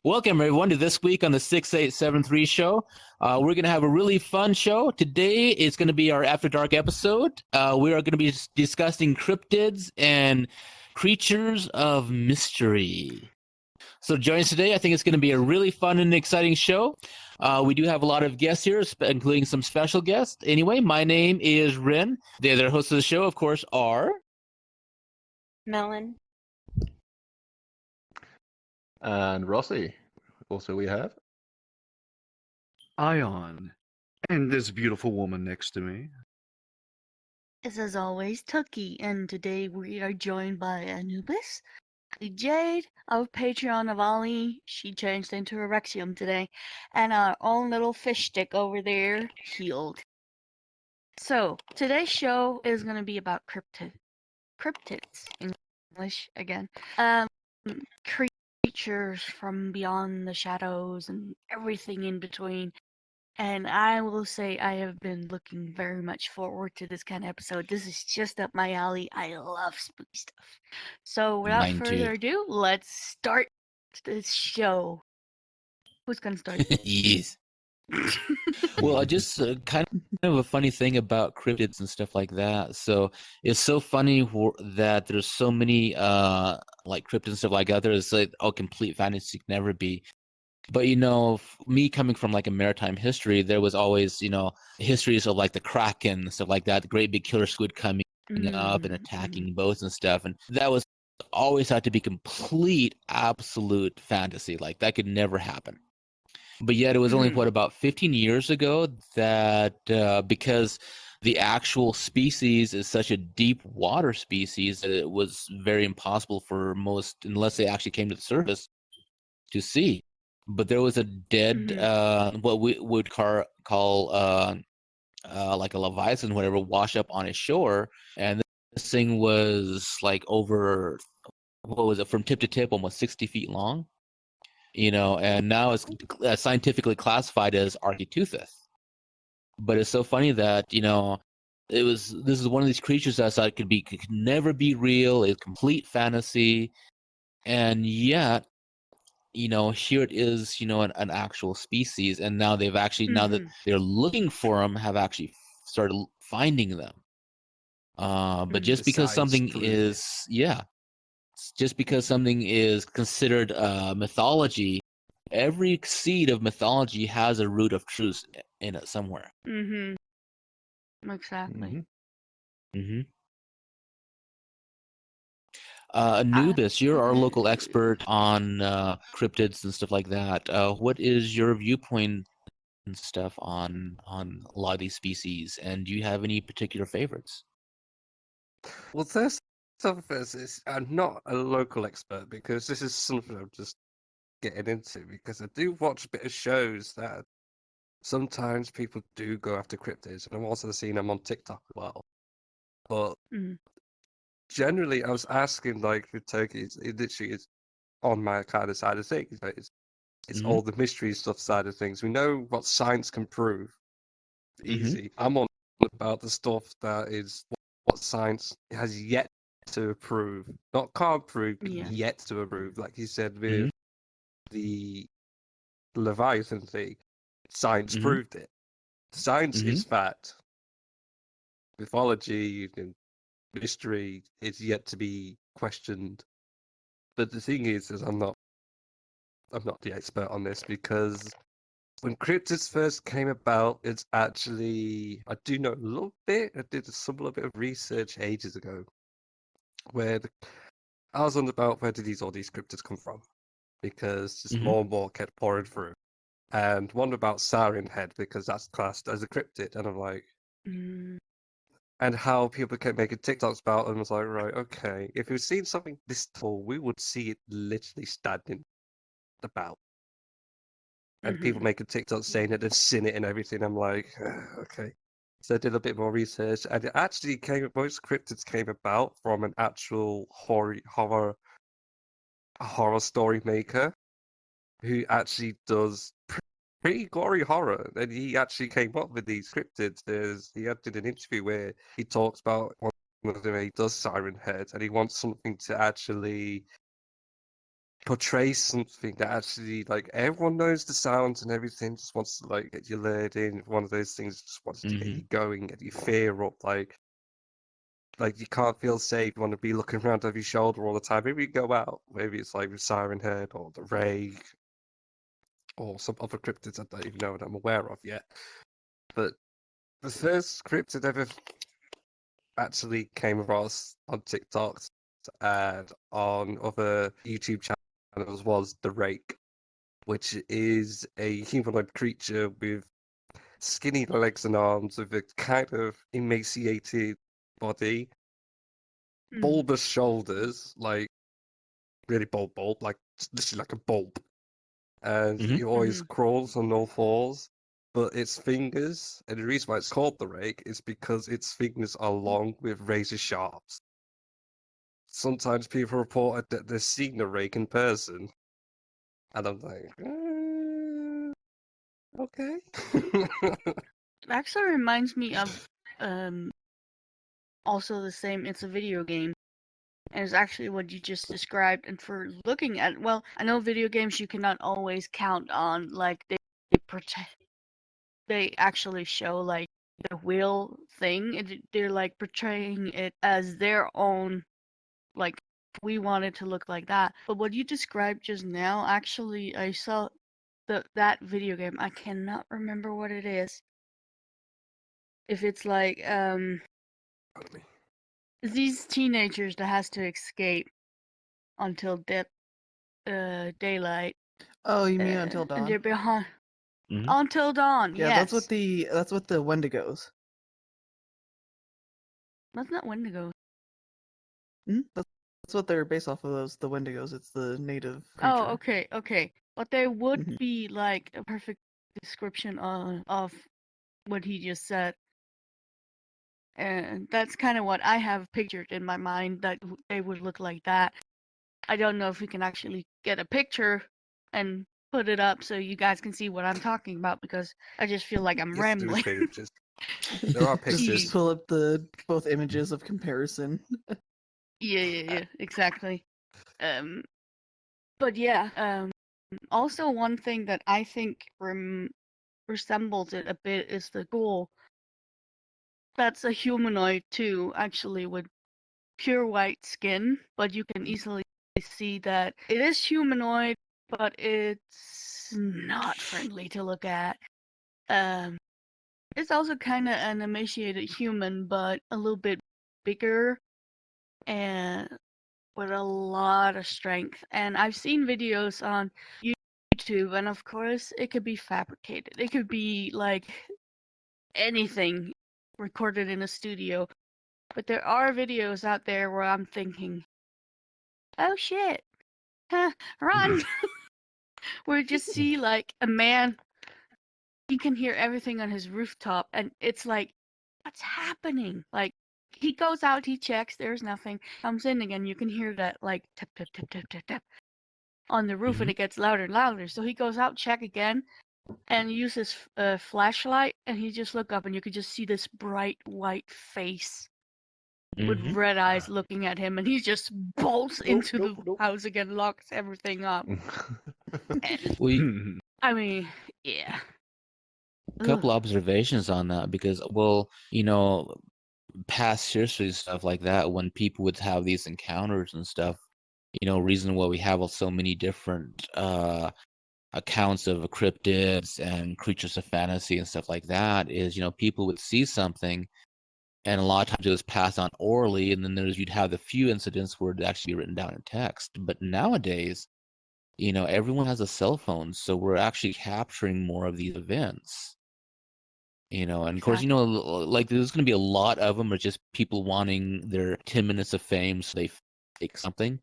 Welcome, everyone, to this week on the 6873 show. We're going to have a really fun show. Today is going to be our After Dark episode. We are going to be discussing cryptids and creatures of mystery. So join us today. I think it's going to be a really fun and exciting show. We do have a lot of guests here, including some special guests. Anyway, my name is Rin. The other hosts of the show, of course, are... Melon. And Rossi. Also we have. Ion. And this beautiful woman next to me. As always, Tucky, and today we are joined by Anubis, Jade, our Patreon of Ollie, she changed into a Rexium today, and our own little fish stick over there, Healed. So, today's show is going to be about cryptids, in English again. Creatures from beyond the shadows and everything in between. And I will say I have been looking very much forward to this kind of episode. This is just up my alley. I love spooky stuff. So without Mine further too. ado, let's start this show. Who's going to start? Yes. Well, just kind of a funny thing about cryptids and stuff like that. So it's so funny that there's so many like cryptids and stuff like that. There's like complete fantasy can never be. But me coming from like a maritime history, there was always histories of like the Kraken and stuff like that, the great big killer squid coming up and attacking boats and stuff, and that was always had to be complete absolute fantasy. Like that could never happen. But yet it was only about 15 years ago that because the actual species is such a deep water species that it was very impossible for most, unless they actually came to the surface, to see. But there was a dead what we would call like a leviathan, whatever, wash up on a shore, and this thing was like over, what was it, from tip to tip, almost 60 feet long. And now it's scientifically classified as Architeuthis. But it's so funny that this is one of these creatures that I thought could never be real. It's complete fantasy, and yet here it is, an actual species, and now they've actually now that they're looking for them, have actually started finding them. But just because something is just because something is considered mythology, every seed of mythology has a root of truth in it somewhere. Exactly. Anubis, you're our local expert on cryptids and stuff like that. What is your viewpoint and stuff on a lot of these species, and do you have any particular favorites? Well, first off, I'm not a local expert because this is something I'm just getting into, because I do watch a bit of shows that sometimes people do go after cryptids, and I'm also seeing them on TikTok as well. But generally, I was asking, like, with Turkey, it literally is on my kind of side of things. Like, it's all the mystery stuff side of things. We know what science can prove. Easy. I'm on about the stuff that is what science has yet to prove. Not can't prove, but yet to prove. Like you said with the Leviathan thing, science proved it. Science is fact. Mythology and mystery is yet to be questioned. But the thing is I'm not the expert on this, because when cryptids first came about, it's actually, I do know a little bit. I did a little bit of research ages ago, where I was on about where did all these cryptids come from, because just more and more kept pouring through, and one about Siren Head, because that's classed as a cryptid, and I'm like, and how people kept making TikToks about them. I was like, right, okay, if we've seen something this tall, we would see it literally standing about. And people making TikToks saying that they've seen it and everything. I'm like, okay. So I did a bit more research, and it actually most cryptids came about from an actual horror story maker who actually does pretty gory horror. And he actually came up with these cryptids. He did an interview where he talks about one of them. He does Siren Head, and he wants something to actually portray something that actually like everyone knows the sounds and everything, just wants to like get you lured in. One of those things just wants to get you going, get your fear up, like you can't feel safe, you want to be looking around over your shoulder all the time. Maybe you go out, maybe it's like the Siren Head or the Ray or some other cryptids I don't even know that I'm aware of yet. But the first cryptid ever actually came across on TikTok and on other YouTube channels was the Rake, which is a humanoid creature with skinny legs and arms, with a kind of emaciated body, bulbous shoulders, like really bulb, like literally like a bulb, and it always crawls on all fours. But its fingers, and the reason why it's called the Rake is because its fingers are long with razor sharps. Sometimes people reported that they've seen the Rake in person, and I'm like, okay. It actually reminds me of also the same. It's a video game, and it's actually what you just described. And for looking at, well, I know video games you cannot always count on like they actually show like the wheel thing. They're like portraying it as their own, like we want it to look like that. But what you described just now, actually, I saw that video game. I cannot remember what it is. If it's like these teenagers that has to escape until daylight. Oh, you mean Until And Dawn? they're behind until dawn. Yeah, yes. that's what the Wendigos. That's not Wendigo. That's what they're based off of. The Wendigos. It's the native Oh, creature. okay. But there would be like a perfect description of what he just said. And that's kind of what I have pictured in my mind, that they would look like that. I don't know if we can actually get a picture and put it up so you guys can see what I'm talking about, because I just feel like I'm rambling. There are pictures. Just pull up both images of comparison. Yeah, exactly. But yeah, also one thing that I think resembles it a bit is the ghoul. That's a humanoid too, actually, with pure white skin, but you can easily see that it is humanoid, but it's not friendly to look at. It's also kind of an emaciated human, but a little bit bigger and with a lot of strength. And I've seen videos on YouTube, and of course, it could be fabricated. It could be like anything recorded in a studio. But there are videos out there where I'm thinking, oh shit, run! Where you just see like a man, you can hear everything on his rooftop, and it's like, what's happening? Like, he goes out, he checks, there's nothing, comes in again, you can hear that like tap, tap, tap, tap, tap, tap on the roof, and it gets louder and louder. So he goes out, check again, and uses a flashlight, and he just look up, and you could just see this bright white face with red eyes looking at him, and he just bolts into the house again, locks everything up. I mean, yeah. A couple observations on that, because, well, past history stuff like that, when people would have these encounters and stuff, reason why we have so many different accounts of cryptids and creatures of fantasy and stuff like that is, people would see something, and a lot of times it was passed on orally, and then you'd have the few incidents where it'd actually be written down in text. But nowadays, everyone has a cell phone, so we're actually capturing more of these events. And of course, like there's going to be a lot of them are just people wanting their 10 minutes of fame, so they fake something.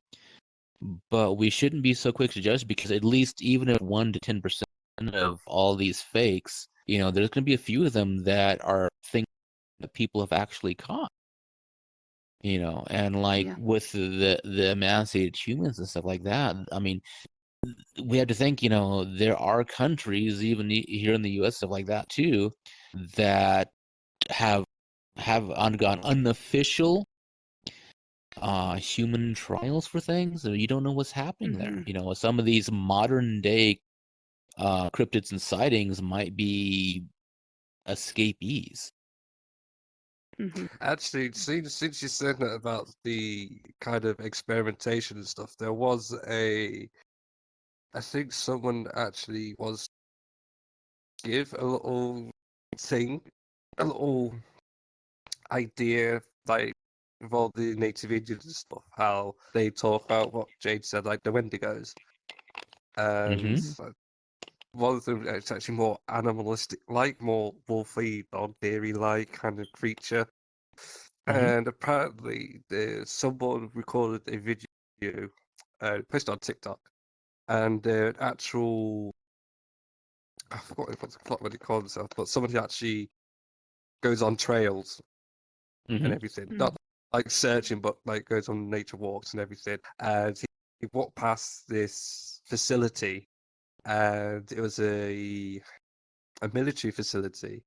But we shouldn't be so quick to judge, because at least even if 1 to 10% of all these fakes, there's going to be a few of them that are things that people have actually caught. And like with the emancipated humans and stuff like that, I mean, we have to think, there are countries, even here in the US, stuff like that too, that have undergone unofficial human trials for things, or you don't know what's happening there. Mhm. You know, some of these modern day cryptids and sightings might be escapees. Mhm. Actually, since you said that about the kind of experimentation and stuff, there was I think someone actually was give a little thing, a little idea, like with all the native Indians and stuff, how they talk about what Jade said, like the Wendigos, and Mhm. one of them it's actually more animalistic, like more wolfy, or deery like kind of creature. Mhm. And apparently, someone recorded a video, posted on TikTok, and the actual I forgot what he called himself, but somebody actually goes on trails and Mhm. everything, Mm. not like searching, but like goes on nature walks and everything. And he walked past this facility, and it was a military facility,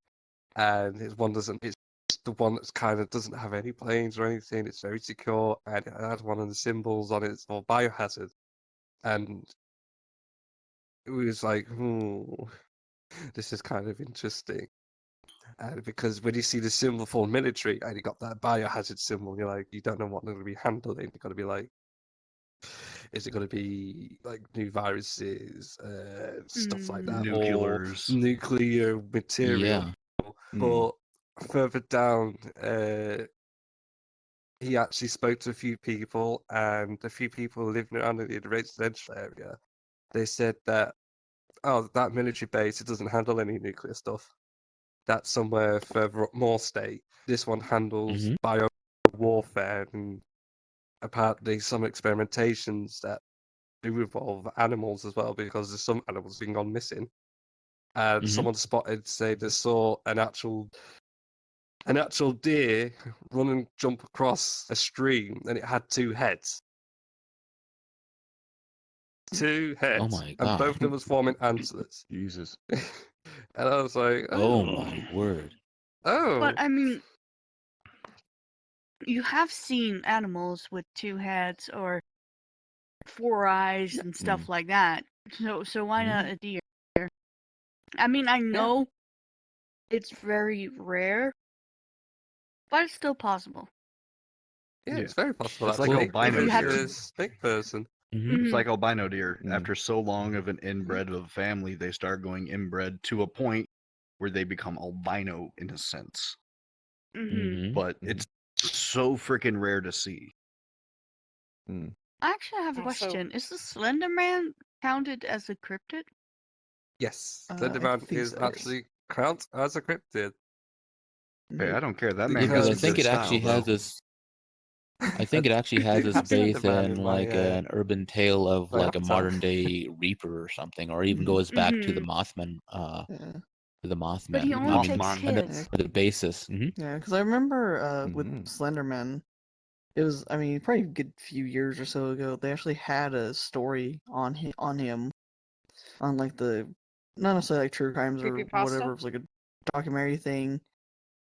and it's the one that's kind of doesn't have any planes or anything. It's very secure, and it had one of the symbols on it for biohazard, and it was like, this is kind of interesting. Because when you see the symbol for military and you got that biohazard symbol, you're like, you don't know what they're going to be handling. You've got to be like, is it going to be like new viruses, stuff like that, or Nuclears. nuclear material? Yeah. But further down, he actually spoke to a few people, and a few people living around in the residential area. They said that, oh, that military base, it doesn't handle any nuclear stuff. That's somewhere further up Moore State. This one handles Mhm. bio warfare, and apparently some experimentations that do involve animals as well, because there's some animals being gone missing. And Mhm. someone spotted, say, they saw an actual deer run and jump across a stream, and it had two heads. Two Oh heads, my and both god. of them was forming antlers. Jesus. And I was like, Oh my word. But oh, I mean, you have seen animals with two heads or four eyes and stuff like that. So why not a deer? I mean, I know it's very rare, but it's still possible. yeah, Yeah. it's very possible. It's like Actually, albino if it's deer. a snake person. Mhm. It's Mhm. like albino deer. Mm. After so long of an inbred of a family, they start going inbred to a point where they become albino in a sense. Mhm. Mhm. But Mhm. it's so freaking rare to see. Mm. I actually have a Also- question. Is the Slenderman counted as a cryptid? Yes, I Slenderman think is so. actually count as a cryptid. Hey, I don't care. That man Because got I some Because- think good it actually style, has though. this. I think it actually has this I've seen base Slenderman in in like my, an urban tale of my like a avatar. modern day Reaper or something, or even Mhm. goes back to the Mhm. Mothman. Yeah. To the But he Mothman. only I mean, takes Mothman. kids. the basis. Yeah, because I remember with Mhm. Slenderman, it was, I mean, probably a good few years or so ago, they actually had a story on him, on like the, not necessarily like true crimes or Creepypasta? whatever, it was like a documentary thing.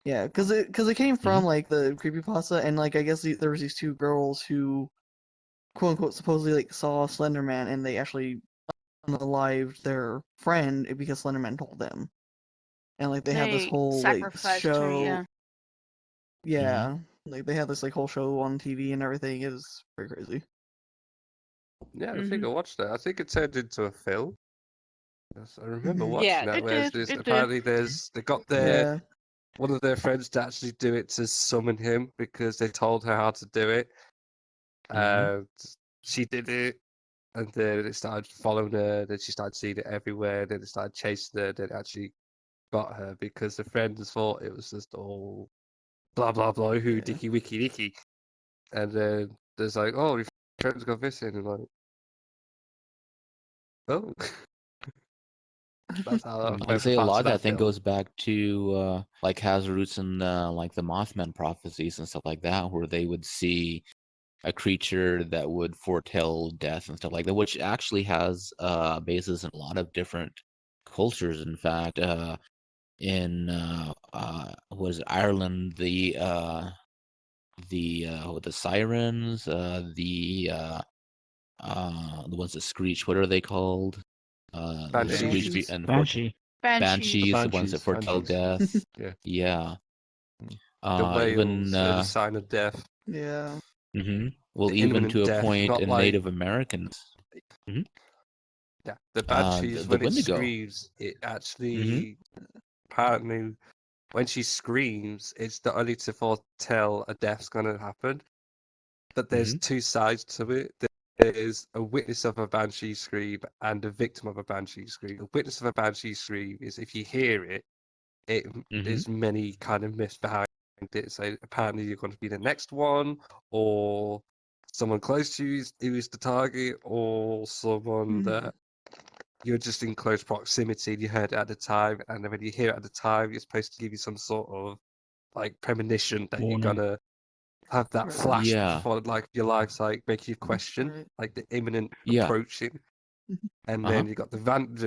Yeah, because it came from like the creepypasta, and like I guess there was these two girls who, quote unquote, supposedly like saw Slenderman, and they actually unalived their friend because Slenderman told them. And like they had this They whole like sacrificed her, show. yeah. Yeah, like they had this like whole show on TV and everything. It was pretty crazy. Yeah, I think I watched that. I think it turned into a film. Yes, I remember Mhm. watching Yeah, that. It Where did. this It did. apparently they got their Yeah. one of their friends to actually do it to summon him because they told her how to do it, and she did it. And then it started following her. Then she started seeing it everywhere. Then it started chasing her. Then it actually got her because the friends thought it was just all blah blah blah. Who Yeah. dicky wicky dicky. And then there's like, oh, your friend's got missing, and like, oh, that's how that I'd say a parts lot of of that that thing film. goes back to like has roots in like the Mothman prophecies and stuff like that, where they would see a creature that would foretell death and stuff like that, which actually has bases in a lot of different cultures. In fact, in was it Ireland, the the sirens, the ones that screech. What are they called? The Banshees. screech and Banshee. banshees, the ones that Banshees, foretell banshees. death. Yeah. Yeah. The Even whales are the sign of death. Yeah. well, The even imminent to a death, point not in like- Native Americans. Yeah, the banshees the when it Wendigo. screams, it actually apparently when she screams, it's not only to foretell a death's gonna happen, but there's two sides to it. There is a witness of a banshee scream and a victim of a banshee scream. A witness of a banshee scream is if you hear it, there's many kind of myths behind it. So apparently you're going to be the next one, or someone close to you who is the target, or someone that you're just in close proximity and you heard it at the time, and then when you hear it at the time, it's supposed to give you some sort of like premonition that you're Warning. gonna have that Right. flash Yeah. before like your life's like make you question Right. like the imminent Yeah. approaching. And Uh-huh. then you got the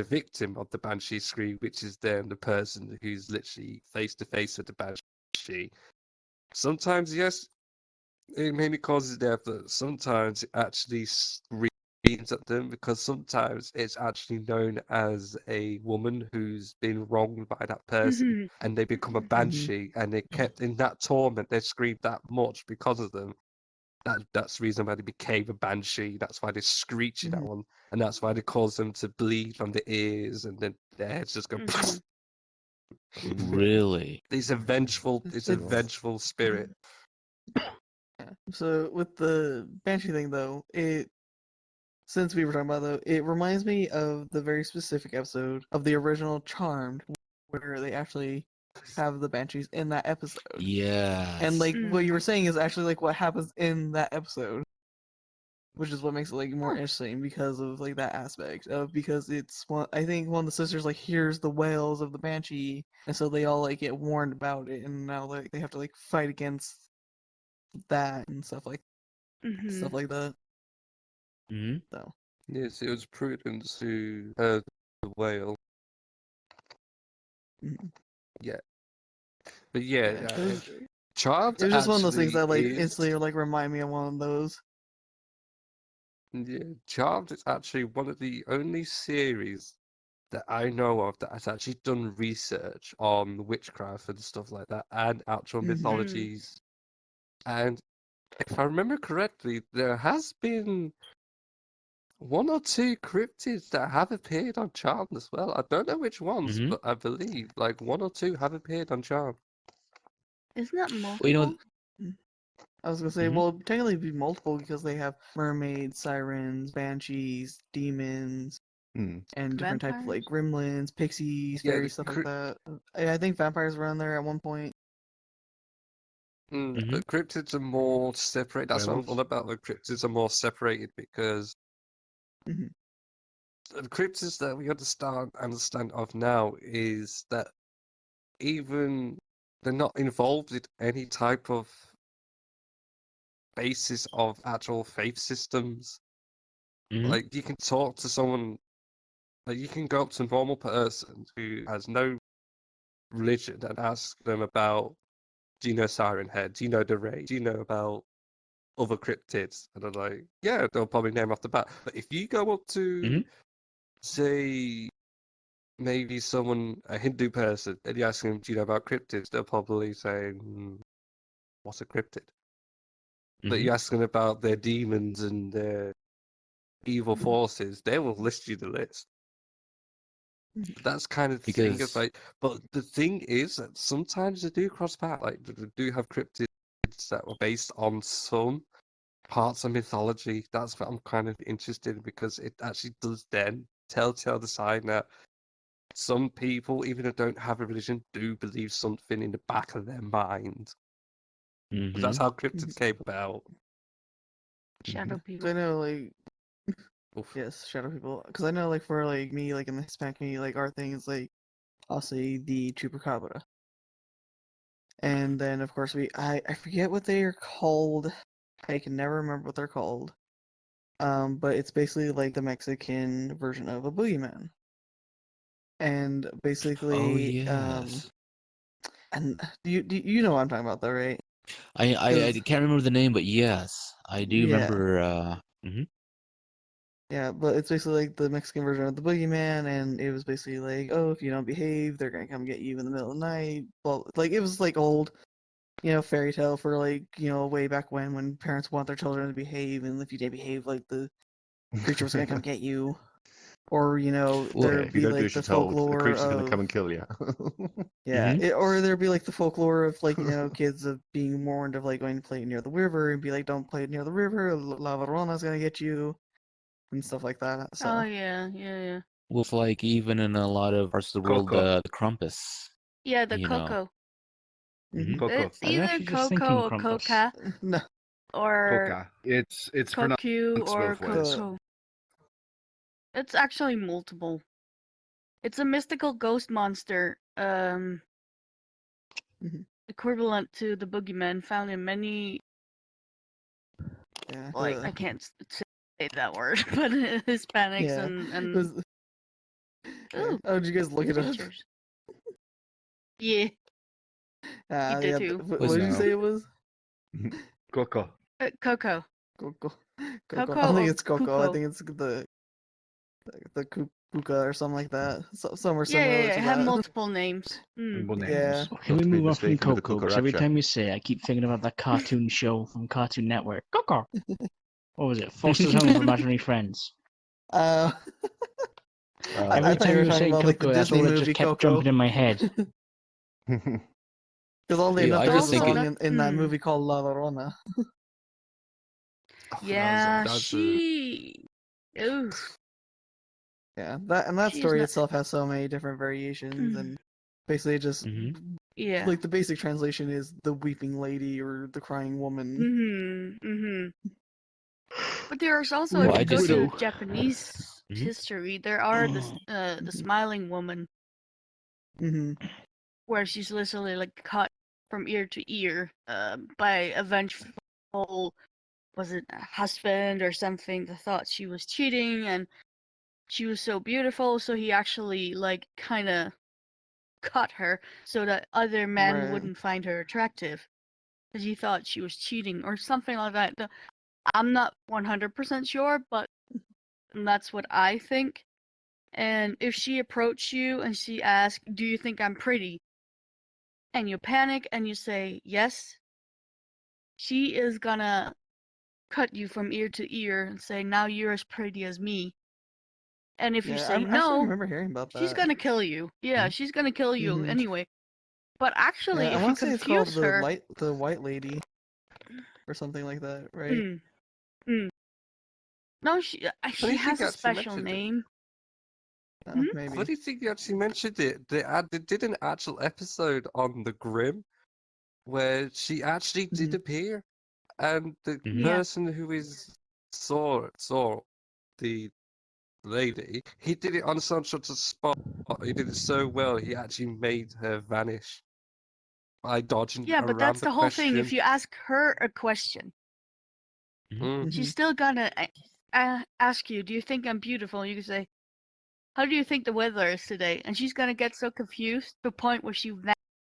victim of the banshee scream, which is then the person who's literally face to face with the banshee. Sometimes yes, it mainly causes death, but sometimes it actually screams at them because sometimes it's actually known as a woman who's been wronged by that person and they become a banshee and they're kept in that torment. They scream that much because of them. That's the reason why they became a banshee. That's why they're screeching at one, and that's why they cause them to bleed from the ears and then their heads just go. Really? It's a vengeful spirit. Yeah. So with the Banshee thing though, since we were talking about though, it reminds me of the very specific episode of the original Charmed where they actually have the Banshees in that episode. Yes. And like what you were saying is actually like what happens in that episode. Which is what makes it like more interesting because of like that aspect of because it's one I think one of the sisters like hears the wails of the banshee and so they all like get warned about it and now like they have to like fight against that and stuff like that. So Yes, it was Prudence who heard the whale. Yeah. But yeah, it was Charmed just one of those things that like is- instantly like remind me of one of those. Yeah, Charmed is actually one of the only series that I know of that has actually done research on witchcraft and stuff like that and actual mythologies. And if I remember correctly, there has been one or two cryptids that have appeared on Charmed as well. I don't know which ones, but I believe like one or two have appeared on Charmed. Isn't that multiple? Well, you know, I was gonna say, well, technically it'd be multiple because they have mermaids, sirens, banshees, demons, and different types of like gremlins, pixies, Yeah, fairies, stuff like that. I think vampires were on there at one point. But cryptids are more separate. That's what I'm all about. The cryptids are more separated because the cryptids that we understand of now is that even they're not involved in any type of basis of actual faith systems. Like you can talk to someone, like you can go up to a normal person who has no religion and ask them about, do you know Siren Head? Do you know the Ray? Do you know about other cryptids? And they're like, yeah, they'll probably name off the bat. But if you go up to, say, maybe someone, a Hindu person, and you ask them, do you know about cryptids? They'll probably say, what's a cryptid? But you ask them about their demons and their evil forces, they will list you the list. That's kind of the thing. It's like, but the thing is that sometimes they do cross paths. Like they do have cryptids that were based on some parts of mythology. That's what I'm kind of interested in because it actually does then tell the side that some people, even if they don't have a religion, do believe something in the back of their mind. That's how cryptids came about. Shadow people. I know, like, yes, shadow people. Because I know, like, for like me, like in the Hispanic community, like our thing is like, I'll say the chupacabra, and then of course I forget what they are called. I can never remember what they're called. But it's basically like the Mexican version of a boogeyman, and basically, and you know what I'm talking about, though, right? I 'Cause- can't remember the name, but yes, I do Yeah. remember. Mhm. Yeah, but it's basically like the Mexican version of the boogeyman, and it was basically like, oh, if you don't behave, they're gonna come get you in the middle of the night. Well, like it was like old, fairy tale for like, way back when parents want their children to behave, and if you didn't behave, like the creature was gonna come get you. Or, Well, there'd if you be don't do like as the you're told, the folklore creature's going to of come and kill you. yeah, Mhm. or there'd be like the folklore of like, kids of being warned of like going to play near the river and be like, don't play near the river, La Llorona's gonna get you, and stuff like that. Oh So yeah. with like even in a lot of parts of the world, Coco. the Krampus. Yeah, the You know. Coco. mhm. Coco. It's I was either actually just Coco thinking or Krampus. Coca no, or Coca. It's pronounced Cocu or both ways. Coco. It's actually multiple. It's a mystical ghost monster, Mhm. equivalent to the boogeyman found in many, yeah, like, I can't say that word, but Hispanics yeah. and It was- yeah. ooh, Oh, did you guys look it up? pictures. Yeah, Ah, did yeah. too. What Was did you no. say it was? Coco. Coco. Coco. Coco I don't think or it's Coco. I Cuco. think it's the Kuka or something like that. Somewhere Yeah, similar yeah, to have that. multiple names. Simple names. Yeah. Can we Not to be move on from mistaken with the Coco? Because every cucaracha. time you say it, I keep thinking about that cartoon show from Cartoon Network. Coco! What was it? Foster's Home for Imaginary Friends. Uh, I Every thought you time were you were talking saying about like the Coco, that's Disney all that movie just kept Coco. jumping in my head. Because oddly Yeah, enough, I there was just a think song in that Hmm. movie called La Llorona. Oh, Yeah, that's a- she. Ooh. Yeah, that She's story not- itself has so many different variations, and basically just Mhm. Yeah. like the basic translation is the weeping lady or the crying woman. But there's also, Well, if I you go just to Widow. Japanese Mhm. history, there are the smiling woman, Mm-hmm. where she's literally like cut from ear to ear by a vengeful, was it a husband or something that thought she was cheating, and she was so beautiful, so he actually like kind of cut her so that other men Right. wouldn't find her attractive because he thought she was cheating or something like that. I'm not 100% sure, but that's what I think. And if she approached you and she asked, "Do you think I'm pretty?" and you panic and you say yes, she is gonna cut you from ear to ear and say, "Now you're as pretty as me." And if you Yeah, I say actually no, remember hearing about that. she's gonna kill you. Yeah, she's gonna kill you Mhm. anyway. But actually, Yeah, I if you want to say it's called confuse her, the White Lady, or something like that, right? no, she Funny has thing a actually special mentioned it. name. Maybe. Funny thing you actually mentioned it. They did an actual episode on the Grim where she actually did Mhm. appear, and the Mhm. Yeah. person who saw the lady, he did it on some sort of spot. He did it so well, he actually made her vanish by dodging Yeah, but around that's the the whole thing. If question. you ask her a question, Mm. she's Mhm. still gonna ask you, "Do you think I'm beautiful?" You can say, "How do you think the weather is today?" And she's gonna get so confused to the point where she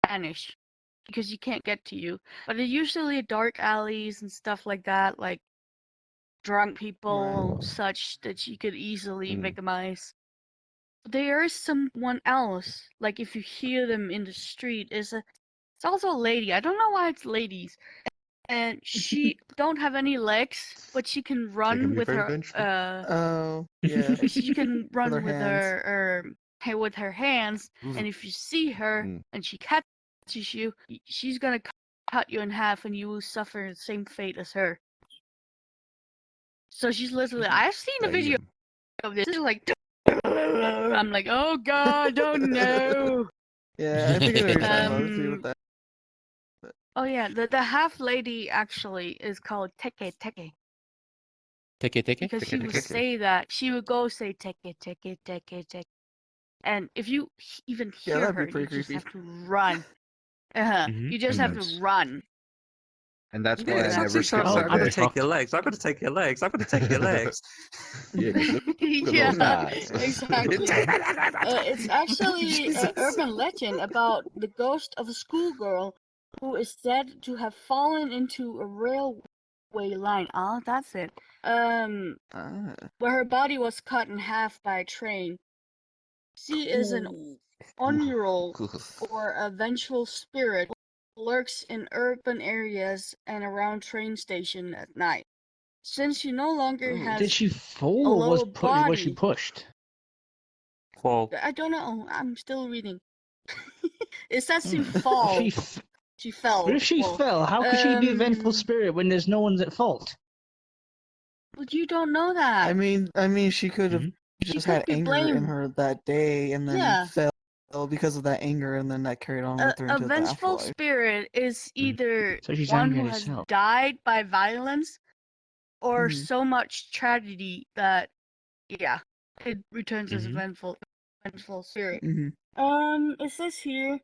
vanish because she can't get to you. But it's usually dark alleys and stuff like that, like drunk people, such that you could easily Mm. victimize. There is someone else, like if you hear them in the street, it's also a lady. I don't know why it's ladies. And she don't have any legs, but she can They can run be with very her vengeful. Oh, yeah. she can run her with hands. with her hands, Mm. and if you see her Mm. and she catches you, she's gonna cut you in half, and you will suffer the same fate as her. So she's literally, I've seen a video Damn. of this. It's like, I'm like, oh god, oh no. Yeah, I think I know what you're talking about too Um, with that. Oh yeah, the half lady actually is called Teke Teke. Teke. Because she would Teke. say that. She would go say Teke Teke Teke Teke. And if you even Yeah, hear that'd be her, you pretty just creepy. have to run. Mhm. You just And have to that's- run. And that's Yeah, why it's I never actually skip sounds my like I'm gonna day. take your legs. I'm gonna take your legs. I'm gonna take your legs. Yeah, 'cause look at those Yeah, thighs. exactly. It's actually an urban legend about the ghost of a schoolgirl who is said to have fallen into a railway line. Ah, that's it. Where her body was cut in half by a train. She is an unural or a vengeful spirit who lurks in urban areas and around train station at night. Since she no longer Ooh. has Did she a fall or lower was she body, pushed? Fall. I don't know. I'm still reading. It says she Hmm. fall. She fell. But if she Well, fell, how could she be a vengeful um, spirit when there's no one's at fault? But you don't know that. I mean, she could have She just could had be anger in blamed. her that day, and then Yeah. fell because of that anger, and then that carried on with her A into the vengeful afterlife. spirit is either So she's one angry who at has herself. died by violence or Mhm. so much tragedy that, yeah, it returns as a Mhm. vengeful spirit. Mhm. It says here,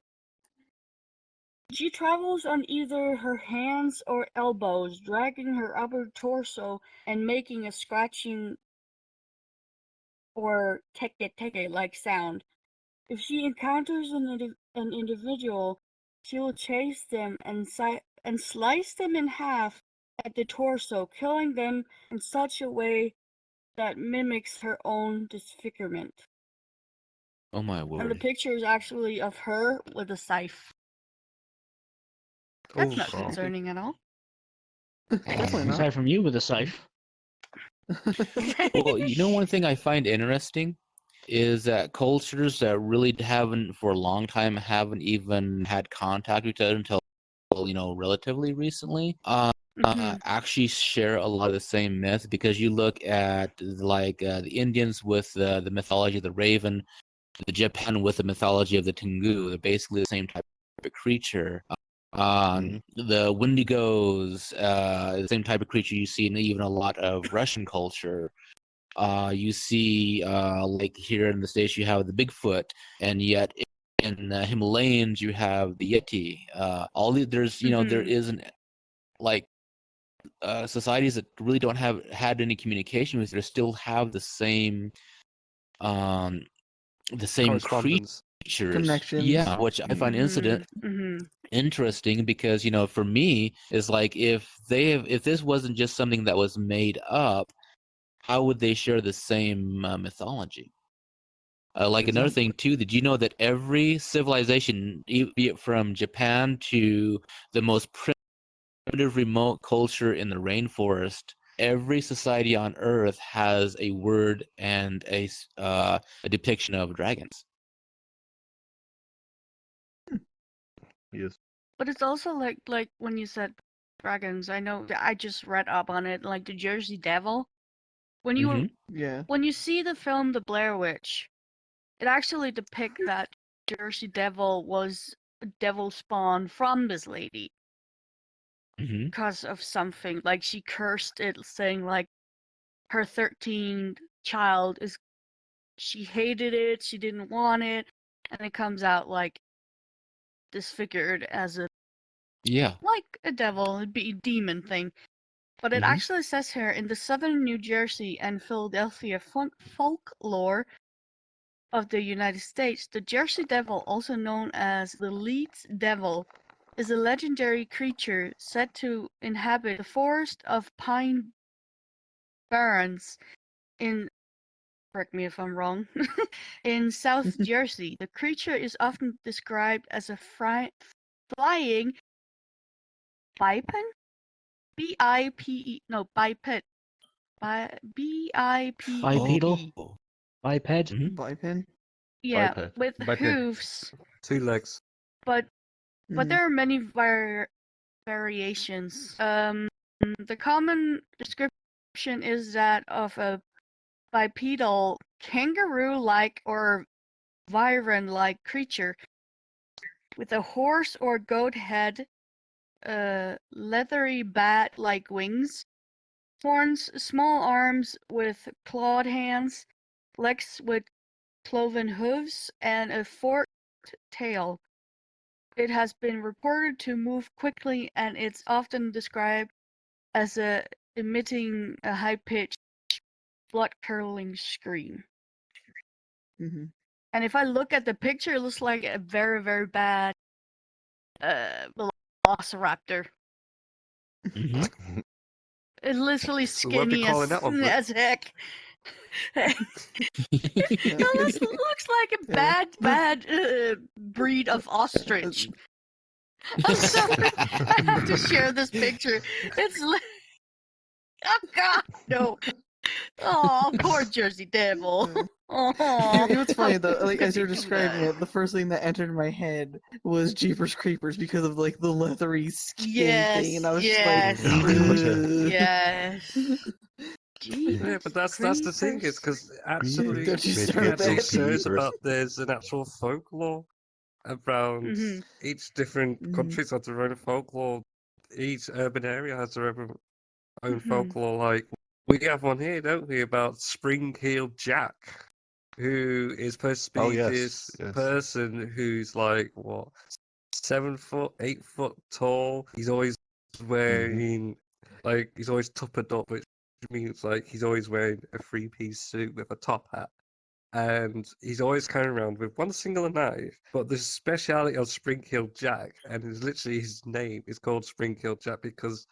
she travels on either her hands or elbows, dragging her upper torso and making a scratching or teke-teke-like sound. If she encounters an individual, she will chase them and slice them in half at the torso, killing them in such a way that mimics her own disfigurement. Oh my And the word. picture is actually of her with a scythe. That's Oh, not God. concerning at all. Definitely not. Aside from you with a scythe. Well, you know, one thing I find interesting is that cultures that really haven't, for a long time, haven't even had contact with each other until, you know, relatively recently, actually share a lot of the same myths. Because you look at the Indians with the mythology of the raven, the Japan with the mythology of the Tengu. They're basically the same type of creature. The Wendigos, the same type of creature you see in even a lot of Russian culture. You see, like here in the States, you have the Bigfoot, and yet in the Himalayas, you have the Yeti. There's, you know, there isn't like societies that really don't have had any communication with, they still have um, the same Correspondence. creatures. Connections. Yeah, which I find interesting because, you know, for me, is like if this wasn't just something that was made up, how would they share the same mythology? Like another thing too, did you know that every civilization, be it from Japan to the most primitive remote culture in the rainforest, every society on Earth has a word and a depiction of dragons. Yes. But it's also like when you said dragons, I know I just read up on it, like the Jersey Devil. When you Hmm. Yeah. when you see the film The Blair Witch, it actually depicts that Jersey Devil was a devil spawn from this lady Hmm. because of something. Like she cursed it, saying like her 13th child is, she hated it, she didn't want it, and it comes out like disfigured as a Yeah. like a devil, it'd be a demon thing. But it actually says here in the southern New Jersey and Philadelphia folklore of the United States, the Jersey Devil, also known as the Leeds Devil, is a legendary creature said to inhabit the forest of pine barrens in, correct me if I'm wrong, in South Jersey. The creature is often described as a flying biped? B-I-P-E, no, biped. B-I-P-E-D. Bipedal? Oh. Biped? Mhm. Biped. Yeah, Biped. with Biped. hooves, 2 legs. but Mhm. there are many variations. The common description is that of a bipedal kangaroo-like or wyvern-like creature with a horse or goat head, leathery bat-like wings, horns, small arms with clawed hands, legs with cloven hooves, and a forked tail. It has been reported to move quickly, and it's often described as emitting a high-pitched, blood-curdling scream. Mhm. And if I look at the picture, it looks like a very, very bad velociraptor. Mhm. It's literally So what are we skinny calling that one, Brooke? as heck. It looks like a Yeah. bad breed of ostrich. I'm sorry, I have to share this picture. Oh God, no! Oh, poor Jersey Devil. Yeah. Oh, You know what's funny though? Like as you're couldn't do describing that. it, the first thing that entered my head was Jeepers Creepers because of like the leathery skin thing, and I was Yes, just like, yes. Yeah, but that's the thing is because actually Don't you it start with actually that. shows about there's an actual folklore around Mhm. each different Mhm. countries have their own folklore. Each urban area has their own Mhm. folklore. Like we have one here, don't we, about Spring-Heeled Jack, who is supposed to Oh, be yes, this yes. person who's like what 7 foot, 8 foot tall. He's always wearing like he's always tuppered up, which means like he's always wearing a three-piece suit with a top hat. And he's always carrying around with one single knife. But the speciality of Spring-Heeled Jack, and it's literally his name is called Spring-Heeled Jack because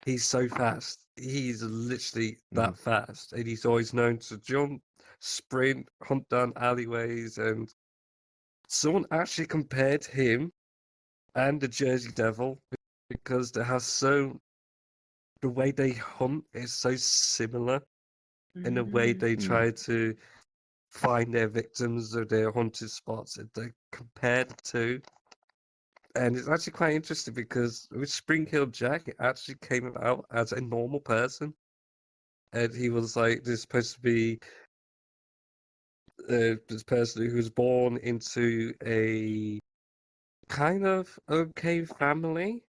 he's so fast. He's literally that fast, and he's always known to jump, sprint, hunt down alleyways. And someone actually compared him and the Jersey Devil because they have the way they hunt is so similar in the way they try to find their victims or their haunted spots that they're compared to. And it's actually quite interesting because with Spring-Heeled Jack, it actually came about as a normal person. And he was like this supposed to be this person who was born into a kind of okay family,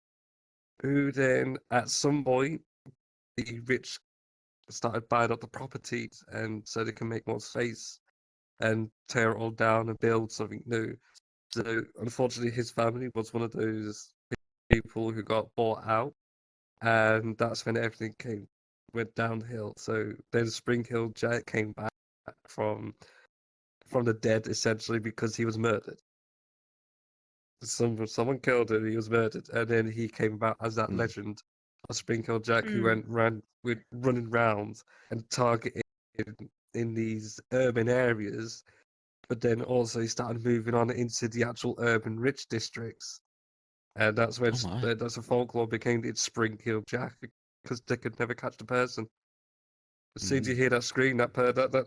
who then at some point the rich started buying up the properties and so they can make more space and tear it all down and build something new. So unfortunately, his family was one of those people who got bought out, and that's when everything went downhill. So then Spring-Heeled Jack came back from the dead essentially because he was murdered. Someone killed him. He was murdered, and then he came about as that legend of Spring-Heeled Jack who ran running round and targeting in these urban areas. But then also he started moving on into the actual urban rich districts. And that's when Oh my. that's a folklore became its Spring-Heeled Jack because they could never catch the person. As soon as you hear that scream, that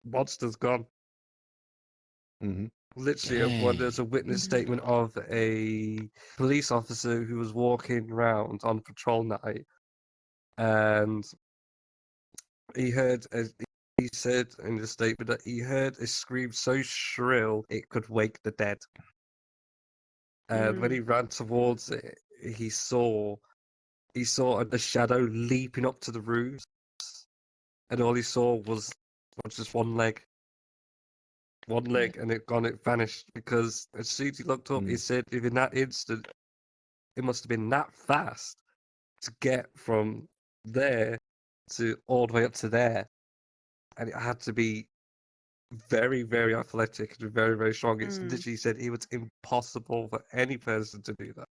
monster's gone. Literally, when Dang. there's a witness statement of a police officer who was walking around on patrol night, and he heard, he said in the statement that he heard a scream so shrill it could wake the dead. And when he ran towards it, he saw a shadow leaping up to the roofs, and all he saw was just one leg, and it vanished because as soon as he looked up, he said, if in that instant, it must have been that fast to get from there to all the way up to there, and it had to be very, very athletic and very, very strong. It's literally said it was impossible for any person to do that.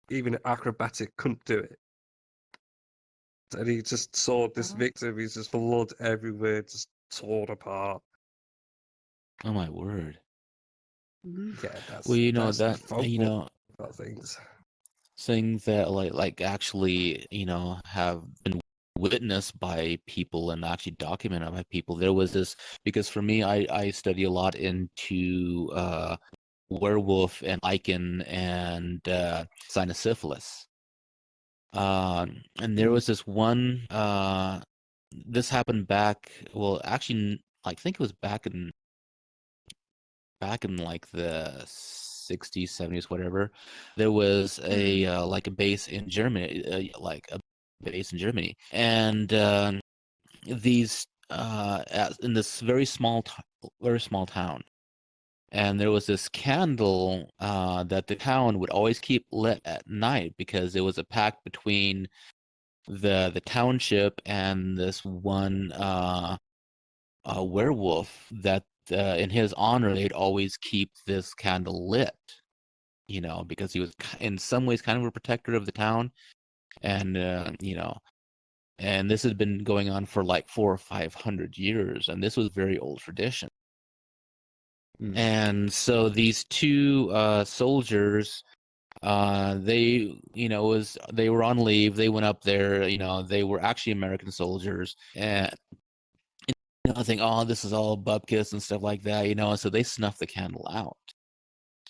Even an acrobatic couldn't do it. And he just saw this victim. He's just blood everywhere, just torn apart. Oh my word. Yeah, that's Well, you know that's the that folklore about things. things that actually have been witnessed by people and actually documented by people. There was this because for me, I study a lot into werewolf and lichen and cynosyphilis. And there was this one. This happened back. Well, actually, I think it was back in like the 60s, 70s, whatever. There was a like a base in Germany, and these in this very small town. And there was this candle that the town would always keep lit at night because it was a pact between the township and this one werewolf that in his honor they'd always keep this candle lit. because he was in some ways kind of a protector of the town, and and this had been going on for like 400 or 500 years, and this was very old tradition. And so these two soldiers, they they were on leave. They went up there. They were actually American soldiers, and I think, oh, this is all bupkis and stuff like that. And so they snuffed the candle out,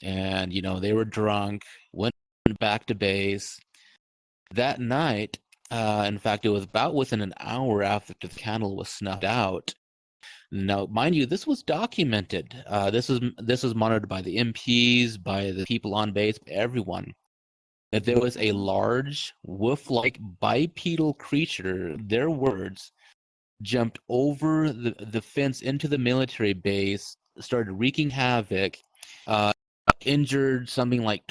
and they were drunk, went back to base that night. In fact, it was about within an hour after the candle was snuffed out. Now, mind you, this was documented. This was monitored by the MPs, by the people on base, by everyone. That there was a large wolf-like bipedal creature. Their words jumped over the fence into the military base, started wreaking havoc, injured something like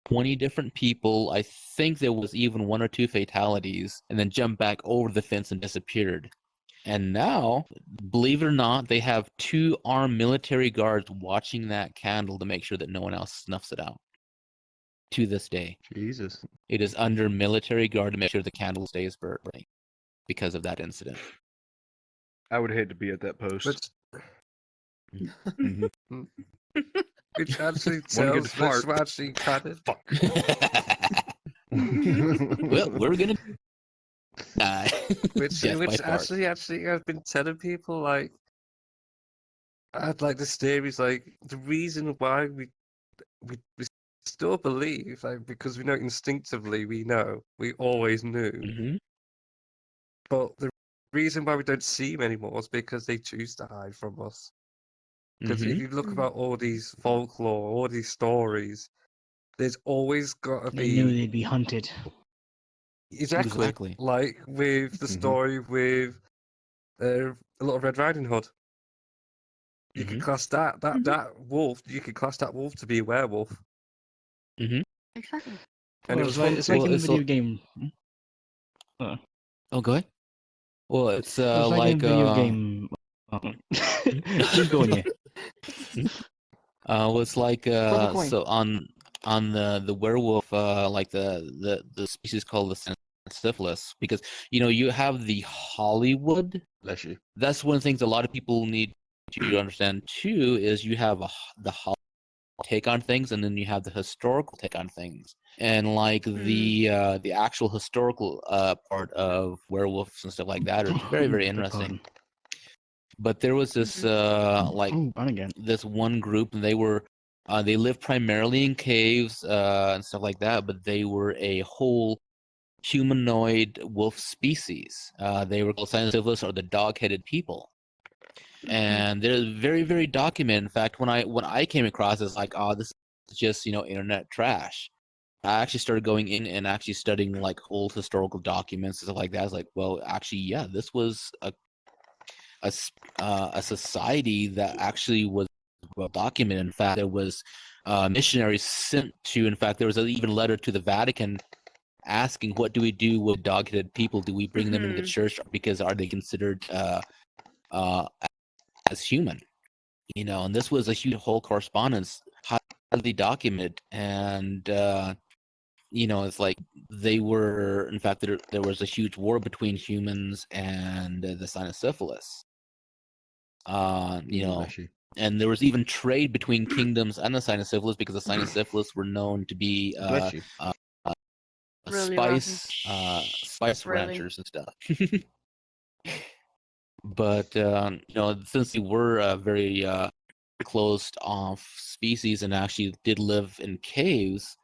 20 different people. I think there was even 1 or 2 fatalities, and then jumped back over the fence and disappeared. And now, believe it or not, they have 2 armed military guards watching that candle to make sure that no one else snuffs it out. To this day, Jesus. it is under military guard to make sure the candle stays burning because of that incident. I would hate to be at that post. Which actually One good tells fart. which actually kind of Well, we're gonna which Death by which fart. actually I've been telling people, like, I'd like this theory is like the reason why we still believe, like, because we know instinctively, we always knew, Mhm. but the reason why we don't see them anymore is because they choose to hide from us. Because if Mhm. you look about all these folklore, all these stories, there's always got to They knew be they'd be hunted. Exactly. like with the story with a Little Red Riding Hood. You could Mhm. class that wolf. You could class that wolf to be a werewolf, Mhm. Exactly. and Well, it was it's like Well, in the it's video l- game. Oh, go ahead. Well, it's Well, it's like in like a video game. Keep going, yeah. well, it's like Flip a coin. so on the werewolf, like the species called the syphilis, because you have the Hollywood. Bless you. That's one of the things a lot of people need to understand too, is you have the Hollywood take on things, and then you have the historical take on things. And like the actual historical part of werewolves and stuff like that are very, very Beg interesting. pardon. But there was this like Oh, and again. this one group, and they lived primarily in caves and stuff like that, but they were a whole humanoid wolf species. They were called cynocephalists, or the dog-headed people. And they're very, very documented. In fact, when I came across, it's like, oh, this is just internet trash. I actually started going in and actually studying like old historical documents and stuff like that. I was like, well, actually, yeah, this was a society that actually was well documented. In fact, there was missionaries sent to. In fact, there was even a letter to the Vatican asking, what do we do with dog-headed people? Do we bring them into the church because are they considered as human? And this was a huge whole correspondence, highly documented, and it's like they were. In fact, there was a huge war between humans and the cynosyphilis. Bless you. And there was even trade between kingdoms and the cynosyphilis, because the cynosyphilis were known to be Bless you. Really rotten. spice Really. ranchers and stuff. But since they were very closed off species and actually did live in caves,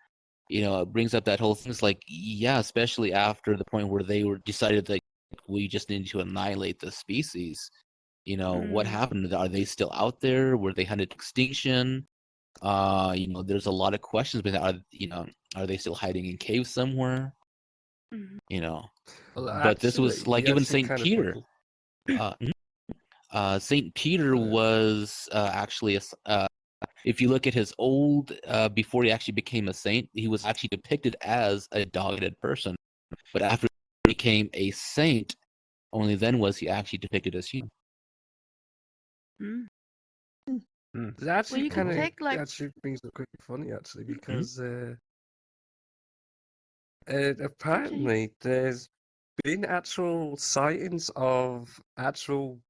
it brings up that whole thing. It's like, yeah, especially after the point where they were decided that we just need to annihilate the species. What happened? Are they still out there? Were they hunted to extinction? There's a lot of questions, but are they still hiding in caves somewhere? Well, But this was like you even actually Saint kind of Peter. Saint Peter was actually if you look at his old before he actually became a saint, he was actually depicted as a dog-headed person. But after he became a saint, only then was he actually depicted as human. It actually you could kind of take, like- actually brings up quickly funny actually Mm-hmm. because apparently there's been actual sightings of actual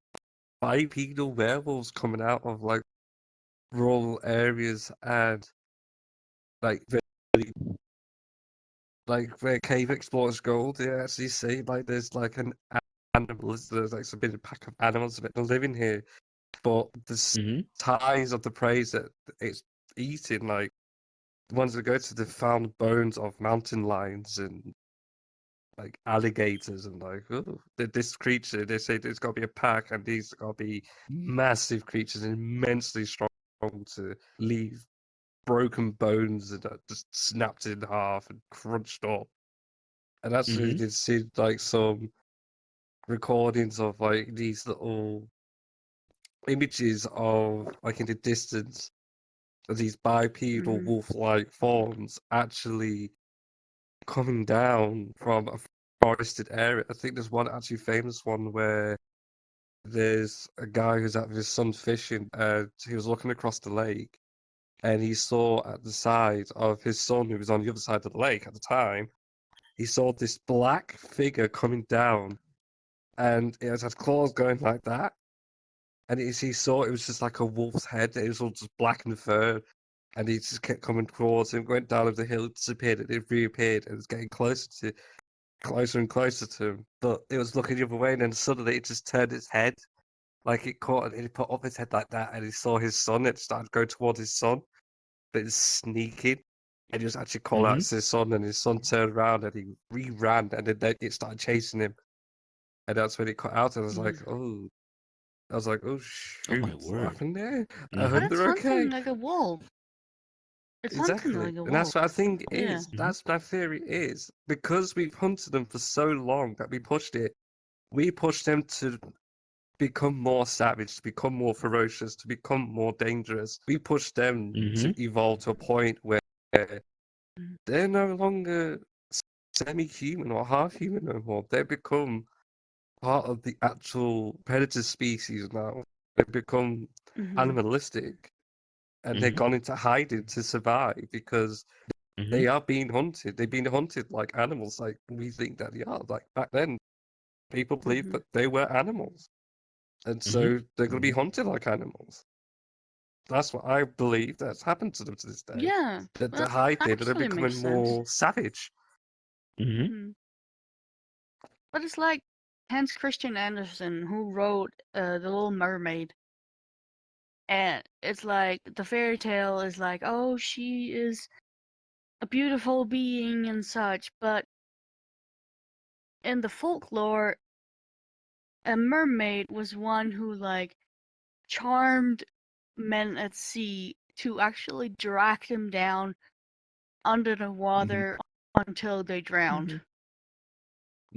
bipedal werewolves coming out of like rural areas and like very, like where cave explorers go. They actually say like there's like an animal, there's like some big pack of animals that are living here, but the Mm-hmm. size of the prey that it's eating, like the ones that go to the found bones of mountain lions and like alligators and like this creature. They say there's got to be a pack, and these got to be massive creatures, immensely strong to leave broken bones and just snapped in half and crunched up. And actually, Mhm. did see like some recordings of like these little images of like in the distance of these bipedal Mhm. wolf-like forms actually coming down from a forested area. I think there's one actually famous one where there's a guy who's out with his son fishing and he was looking across the lake and he saw at the side of his son who was on the other side of the lake at the time, he saw this black figure coming down and it had claws going like that. And he saw it was just like a wolf's head. It was all just black and fur. And he just kept coming towards him, went down over the hill, disappeared, and it reappeared, and it was getting closer and closer to him. But it was looking the other way, and then suddenly it just turned its head, like it caught, and it put up its head like that, and he saw his son. It started going towards his son, but it's sneaking. And he was actually calling out Mhm. to his son, and his son turned around and he re-ran, and then it started chasing him. And that's when it cut out, and I was like, oh. I was like, oh Oh my shoot, what word. happened there? I Mhm. hope But it's they're okay. hunting like a wolf. It's hunting Exactly. like a And that's wolf. what I think Yeah. is. That's my theory is. Because we've hunted them for so long that we pushed them to become more savage, to become more ferocious, to become more dangerous. We pushed them to Mhm. evolve to a point where Mhm. they're no longer semi-human or half-human no more. They become part of the actual predator species now. They become Mhm. animalistic. And they've Mhm. gone into hiding to survive because they Mhm. are being hunted. They've been hunted like animals, like we think that they are. Like back then, people believed Mhm. that they were animals, and Mhm. so they're going to be Mhm. hunted like animals. That's what I believe that's happened to them to this day. Yeah. That they're Well, hiding and they're actually becoming makes sense. more savage. Mhm. Mhm. But it's like Hans Christian Andersen who wrote The Little Mermaid. And it's like the fairy tale is like, oh, she is a beautiful being and such, but in the folklore, a mermaid was one who like charmed men at sea to actually drag them down under the water until they drowned. Mhm.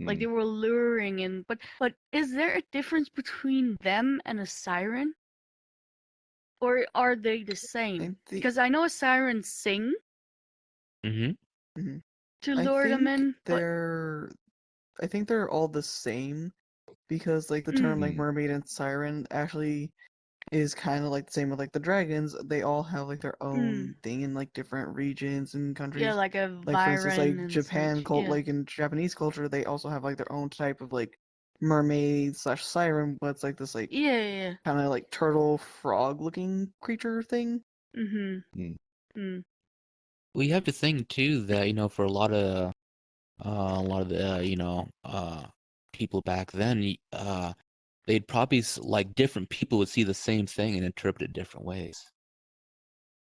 Like they Mm. were luring in, but is there a difference between them and a siren? Or are they the same? Because I know a siren sing Mhm. Mhm. to I lure them think in, but I think they're all the same because like the term like Mm. mermaid and siren actually is kind of like the same with like the dragons. They all have like their own thing in like different regions and yeah, countries. like a Like for instance, like Viren and Japan such. cult, Yeah. like in Japanese culture, they also have like their own type of like mermaid slash siren, but it's like this like Yeah, yeah. kind of like turtle frog looking creature thing. Mhm. Mm. Mm. Well, you have to think too that for a lot of the people back then, they'd probably like different people would see the same thing and interpret it different ways.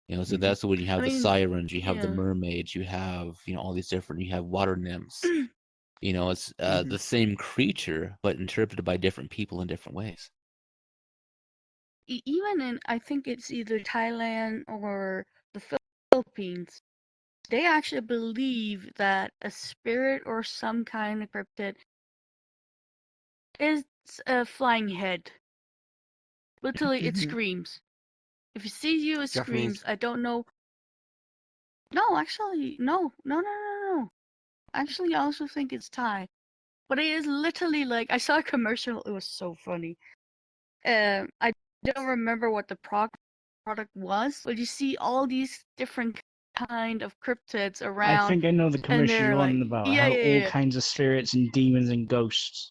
So Mhm. that's when you I have the mean, sirens, you have the yeah. mermaids, you have all these different, you have water nymphs. It's Mhm. the same creature but interpreted by different people in different ways. Even in, I think it's either Thailand or the Philippines, they actually believe that a spirit or some kind of cryptid is a flying head. Literally, it Mhm. screams. If it sees you, it Japanese. screams. I don't know. No, actually, no. Actually, I also think it's Thai. But it is literally like, I saw a commercial, it was so funny. I don't remember what the product was, but you see all these different kind of cryptids I around. think I know the and commercial they're you're like, on about yeah, how yeah, all yeah. kinds of spirits and demons and ghosts.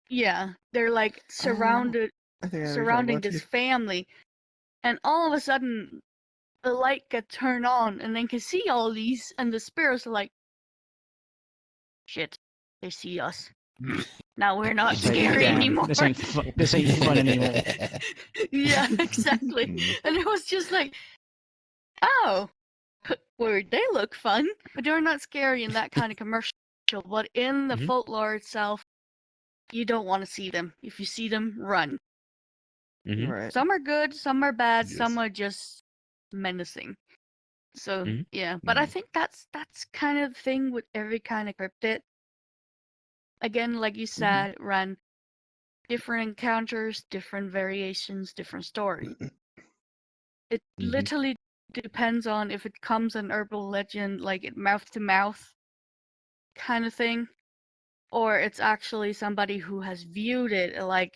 Yeah, they're like surrounded I think I know what you're talking surrounding about, this too. family, and all of a sudden the light gets turned on, and then can see all these, and the spirits are like, shit, they see us. Now we're not It's like, scary damn, anymore. this ain't this ain't fun anymore. Yeah, exactly. Mm. And it was just like, oh, word, they look fun, but they're not scary in that kind of commercial. But in the Mhm. folklore itself, you don't want to see them. If you see them, run. Mhm. Right. Some are good, some are bad, some Yes. are just menacing. So Mhm. yeah, but I Mhm. think that's kind of the thing with every kind of cryptid. Again, like you said, Ren, different encounters, different variations, different story. It Mhm. literally depends on if it comes an urban legend, like it mouth to mouth kind of thing, or it's actually somebody who has viewed it, like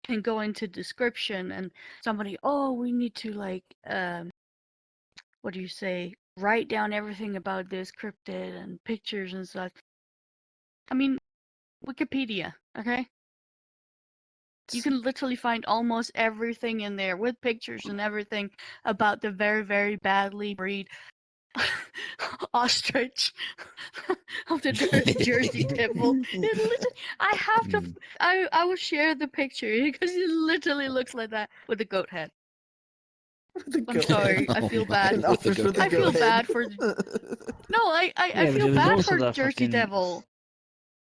can go into description and somebody, oh, we need to like what do you say, write down everything about this cryptid and pictures and such. I mean, Wikipedia, okay? You can literally find almost everything in there with pictures and everything about the very, very badly breed ostrich of the Jersey Devil. It literally, I have to, Mm. I will share the picture because it literally looks like that with a goat head. The I'm goat sorry, head. I feel Oh, bad. An with the ostrich with the I goat feel goat head. bad head. for. No, I Yeah, feel because there's bad also for the Jersey fucking Devil.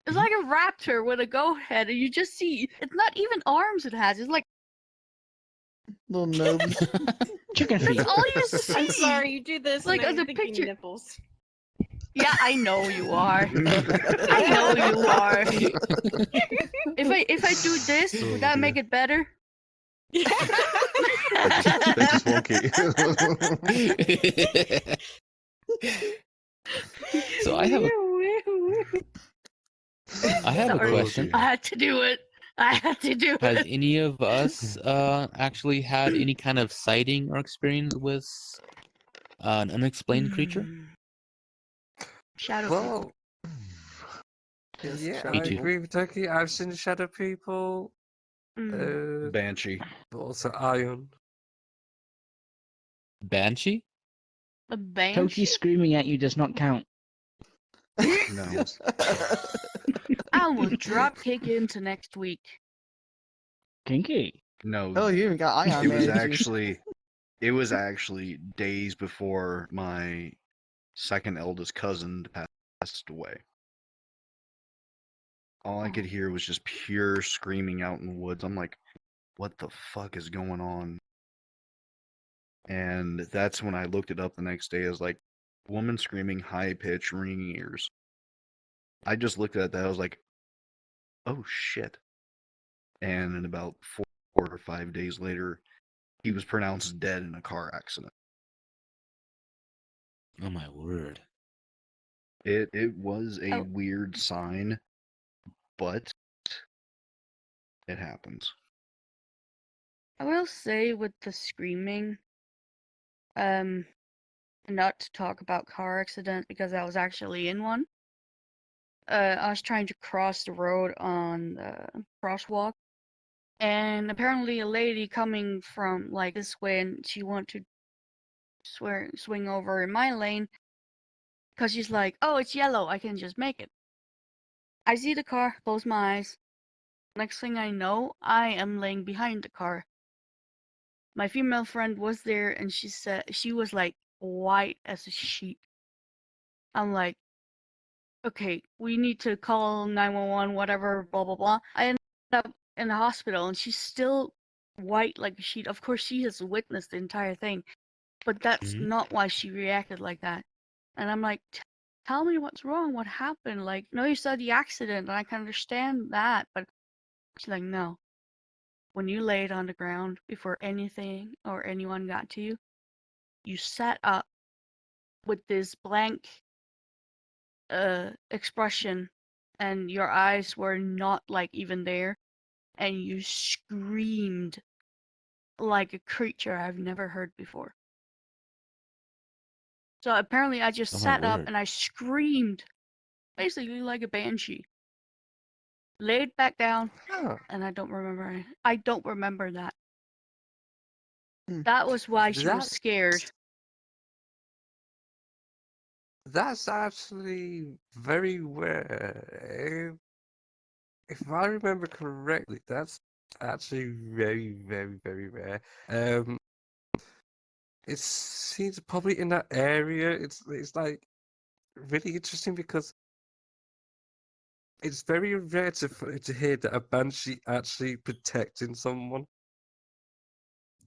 It's like a raptor with a goat head, and you just see it's not even arms it has. It's like Little nubs. chicken feet. that's all you see. I'm sorry, you do this Like, and as I'm a thinking picture- nipples. Yeah, I know you are. I know you are. If I do this, Oh, would that make dear. it better? That's just wonky. So I have a Sorry. question. I had to do it. I had to do Has it. any of us actually had any kind of sighting or experience with an unexplained creature? Hmm. Shadow people. Well, Yes, yeah, shadow I Me too. agree with Ducky. I've seen shadow people, Mm. Banshee. but also Ion. Banshee? A Toki banshee? screaming at you does not count. No. I will drop kick into next week. Kinky. No. Oh, you even got Ion It was Man. actually days before my second eldest cousin passed away. All I could hear was just pure screaming out in the woods. I'm like, what the fuck is going on? And that's when I looked it up the next day as like woman screaming, high pitch, ringing ears. I just looked at that. I was like, oh shit. And in about 4 or 5 days later, he was pronounced dead in a car accident. Oh my word. It was a Oh. weird sign, but it happens. I will say with the screaming, not to talk about car accident because I was actually in one. I was trying to cross the road on the crosswalk, and apparently a lady coming from like this way, and she wanted to swing over in my lane, because she's like, "Oh, it's yellow, I can just make it." I see the car, close my eyes. Next thing I know, I am laying behind the car. My female friend was there, and she said she was like white as a sheet. I'm like, okay, we need to call 911, whatever, blah, blah, blah. I ended up in the hospital, and she's still white like a sheet. Of course, she has witnessed the entire thing, but that's Mhm. not why she reacted like that. And I'm like, tell me what's wrong, what happened? Like, no, you saw the accident, and I can understand that, but she's like, no. When you laid on the ground before anything or anyone got to you, you sat up with this blank expression, and your eyes were not like even there, and you screamed like a creature I've never heard before. So apparently I just Oh, my sat up word. and I screamed, basically like a banshee. Laid back down, Oh, and I don't remember that. Hmm. That was why she was That's- scared. That's actually very rare. If I remember correctly, that's actually very, very, very rare. It seems probably in that area. It's like really interesting because it's very rare to hear that a banshee actually protecting someone.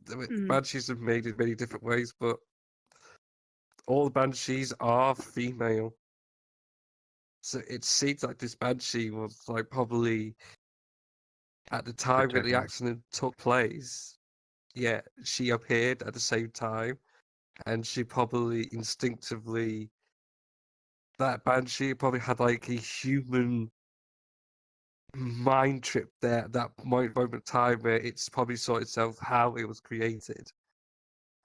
Mm. Banshees are made in many different ways, but all the banshees are female. So it seems like this banshee was like probably at the time that the Protecting. accident took place. Yeah, she appeared at the same time, and she probably instinctively that banshee probably had like a human mind trip there at that moment of time where it's probably saw itself how it was created,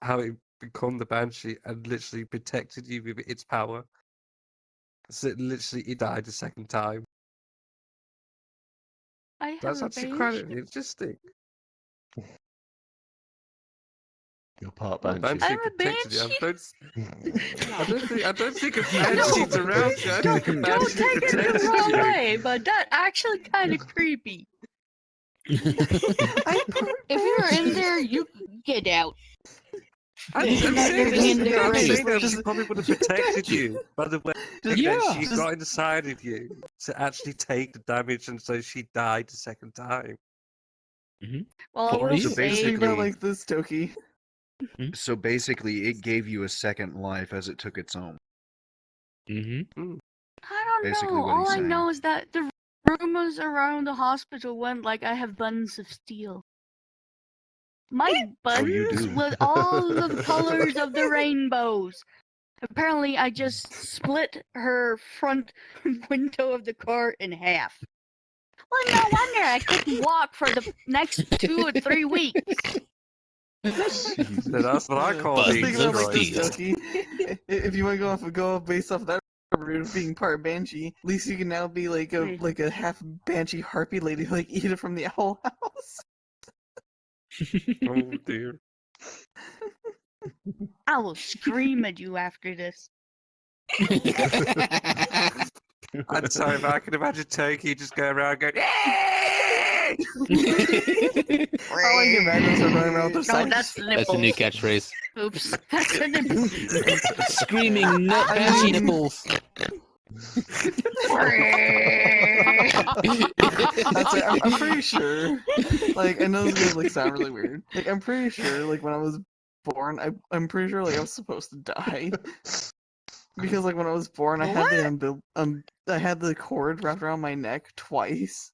how it become the banshee, and literally protected you with its power. So it died the second time. I have That's a actually quite banshee. interesting. You're part Well, banshee. banshee I'm a protected you. banshee. I don't think a No, banshee's around you. I think a don't banshee take it the protected wrong you. way, but that actually kind of creepy. If you're in there, you get out. I'm You cannot saying live this, in there I'm rent saying that free. she probably would have protected you by the way that Yeah. she got inside of you to actually take the damage, and so she died the second time. Well, I will Corey? So say Think basically- about like this, Toki. So basically, it gave you a second life as it took its own. Mm-hmm. I don't basically know. what he's All I saying. know is that the rumors around the hospital went like I have buns of steel. My Oh, you buns do. with all the colors of the rainbows. Apparently, I just split her front window of the car in half. Well, no wonder I couldn't walk for the next 2 or 3 weeks. So that's what I call Buns Just being think about it like this, steel. Toki. If you want to go off based off of that route of being part banshee, at least you can now be like a half banshee harpy lady, like Edith from the Owl House. Oh dear. I will scream at you after this. I'm sorry, but I can imagine Toki just going around going, "Yay!" All I can imagine is her running around with her No, side. that's the That's a new nipples. catchphrase. Oops, that's the nipples. Screaming banshee nipples. That's like, I'm pretty sure. Like, I know this is gonna like sound really weird. Like, I'm pretty sure. Like, when I was born, I'm pretty sure like I was supposed to die. Because like when I was born, I had the I had the cord wrapped around my neck twice.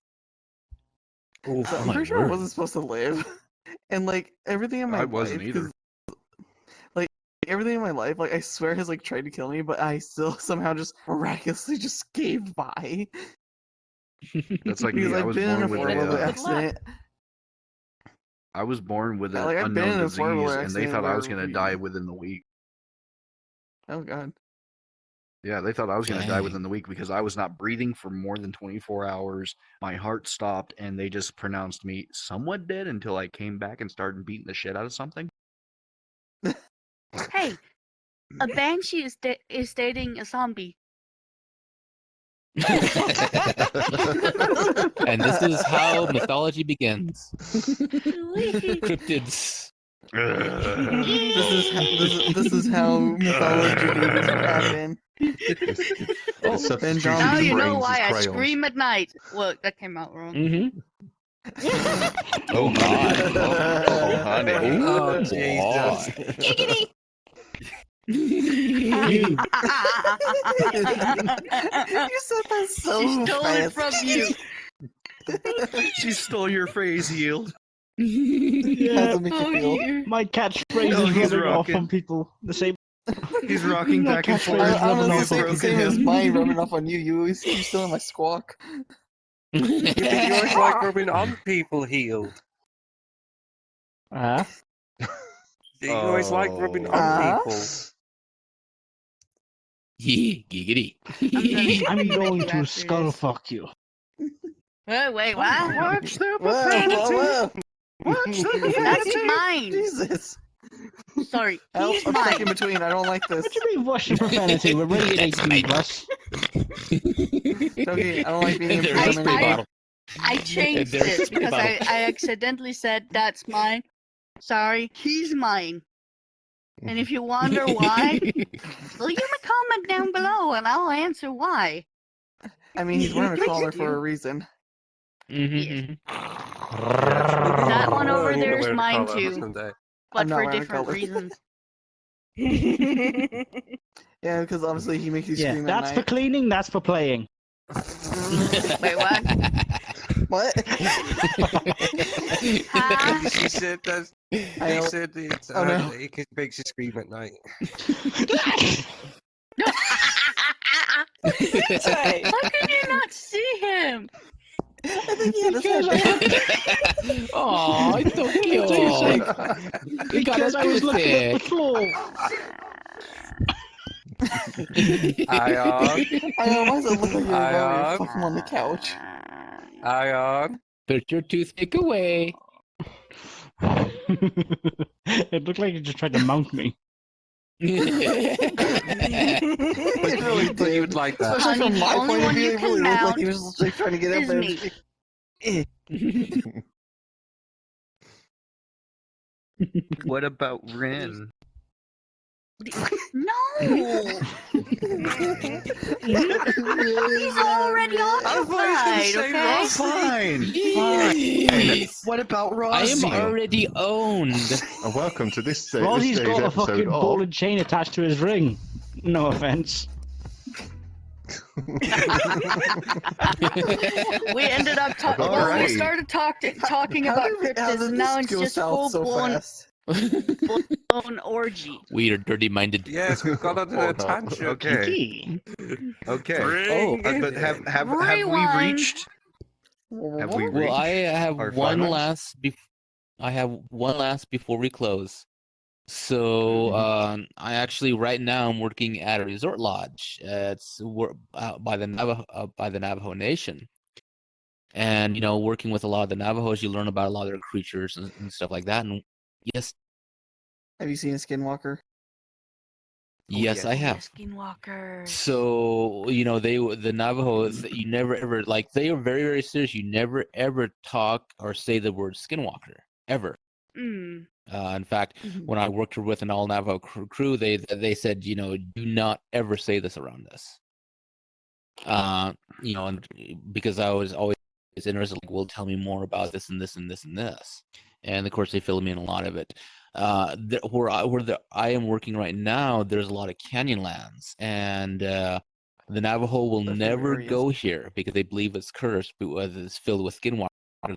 Oh, So I'm my pretty sure I word. wasn't supposed to live. And like everything in my I wasn't life, either. 'cause, like everything in my life, like I swear has like tried to kill me, but I still somehow just miraculously just gave by. That's like Because me. I I've was been in a born with four-wheeler Good luck. accident. I was born with Yeah, an like, I've been unknown in a four-wheeler disease, and they accident thought I was where going to we- die within the week. Oh god. Yeah, they thought I was going to die Dang. within the week because I was not breathing for more than 24 hours. My heart stopped, and they just pronounced me somewhat dead until I came back and started beating the shit out of something. Hey, a banshee is dating a zombie. And this is how mythology begins. Cryptids. This is how mythology babies happen. The substitution Now of you know brains why is I crayons. scream at night. Well, that came out wrong. Mm-hmm. Oh, God. Oh, honey. Oh, Ooh, Jesus. You said that so She stole it fast. from you. She stole your phrase, Yield. How's Yeah, it make you Oh feel? dear. my catchphrase Oh, is he's rubbing off rocking. on people. The same. He's rocking My back and catchphrase forth. is rubbing Honestly, off same, on broken same as him. mine rubbing off on you. You still in my squawk. You always like rubbing on people healed. You always like rubbing on people. Giggity. I'm Make going you to after skull this. fuck you. Wait, what? Watch the Whoa, profanity. whoa, Watch the That's profanity. mine. Jesus. Sorry, Help, he's I'm stuck in mine. between. I don't like this. What do you mean, what's your profanity? We're rated That's 18 mine. plus. Okay, I don't like being in There's front a of spray anybody. bottle. I changed There's it a because bottle. I accidentally said that's mine. Sorry, he's mine. And if you wonder why, leave a comment down below and I'll answer why. I mean, he's wearing a Please collar do. for a reason. Mhm, That one over I'm gonna there is wear a mine collar too, someday. but not for wearing a different collar. reasons. Yeah, because obviously he makes you Yeah, scream at that's for night. cleaning, that's for playing. Wait, what? What? Huh? She said that. I She don't- said it's, Oh, no. it makes you scream at night. How can you not see him? I think he had his head down. Oh, it's so cute. He got Because a I was looking at the toothpick. floor. Ion, I know, why does it look like you're about to Ion. fuck him on the couch? Ion. Put your toothpick away. It looked like you just tried to mount me. It really But did. you'd like that. Especially Honey, from the my only point of one view, you it can really looked like mount he was just like trying to get up is there. me. What about Ren? No! He's already occupied, okay? Fine. Jeez. What about I Rossi? am already owned. And welcome to this Rossie's day's got a episode fucking of... ball and chain attached to his ring. No offense. We ended up talking. All Well, we right. started talking How about did cryptids, and now this it's go just south so full-blown fast? orgy. We are dirty-minded. Yes, we've got on Oh, a no. tangent. Okay. Okay. Oh, But have we Rewind. reached? Have we Well, I reached have our one finals? last. I have one last before we close. So I actually right now I'm working at a resort lodge. It's out by the Navajo Nation, and you know, working with a lot of the Navajos, you learn about a lot of their creatures and stuff like that. And yes, Have you seen a skinwalker? yes, yeah. I have. Skinwalkers. So you know, the Navajos, you never ever like they are very very serious. You never ever talk or say the word skinwalker ever. Mm. In fact, when I worked with an all Navajo crew, they said, you know, do not ever say this around us. You know, and because I was always interested, like, well, tell me more about this and this and this and this, and of course they filled me in a lot of it. Where I am working right now, there's a lot of canyon lands, and the Navajo will Definitely never areas. go here because they believe it's cursed, because it's filled with skinwalkers. A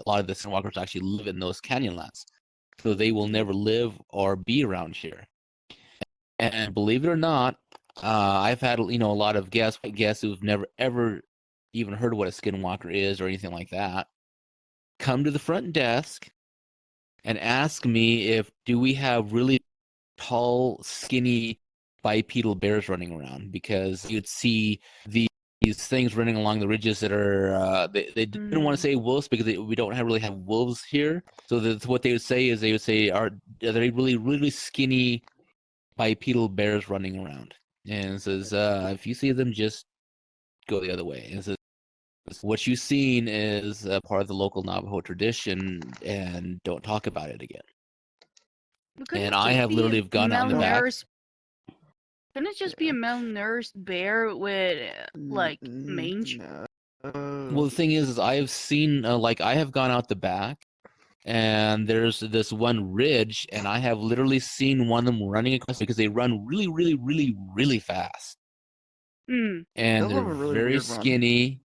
lot of the skinwalkers actually live in those canyon lands. So they will never live or be around here. And believe it or not, I've had a lot of guests who've never ever even heard what a skinwalker is or anything like that come to the front desk and ask me if do we have really tall, skinny bipedal bears running around, because you'd see these things running along the ridges that are they didn't want to say wolves because we don't really have wolves here. So that's what they would say are they really skinny bipedal bears running around, and it says if you see them, just go the other way. And it says what you've seen is part of the local Navajo tradition, and don't talk about it again. And I have literally gone out in the back. Couldn't it just be a malnourished bear with like mange? No. Well, the thing is I have seen I have gone out the back, and there's this one ridge, and I have literally seen one of them running across because they run really fast. Mm. And They'll they're have a really very weird run. skinny.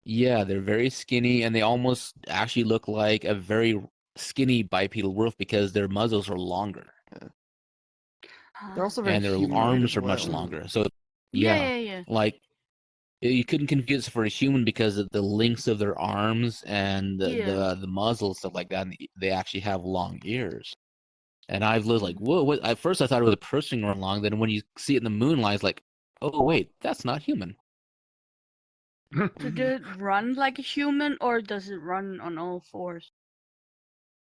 Yeah, they're very skinny, and they almost actually look like a very skinny bipedal wolf because their muzzles are longer They're also very and their humanoid arms as are much well. longer. So Yeah. like You couldn't confuse it for a human because of the lengths of their arms and Yeah. the muzzle, stuff like that. And they actually have long ears. And I've lived like, whoa! What? At first, I thought it was a person growing long. Then when you see it in the moonlight, it's like, oh wait, that's not human. So does it run like a human, or does it run on all fours?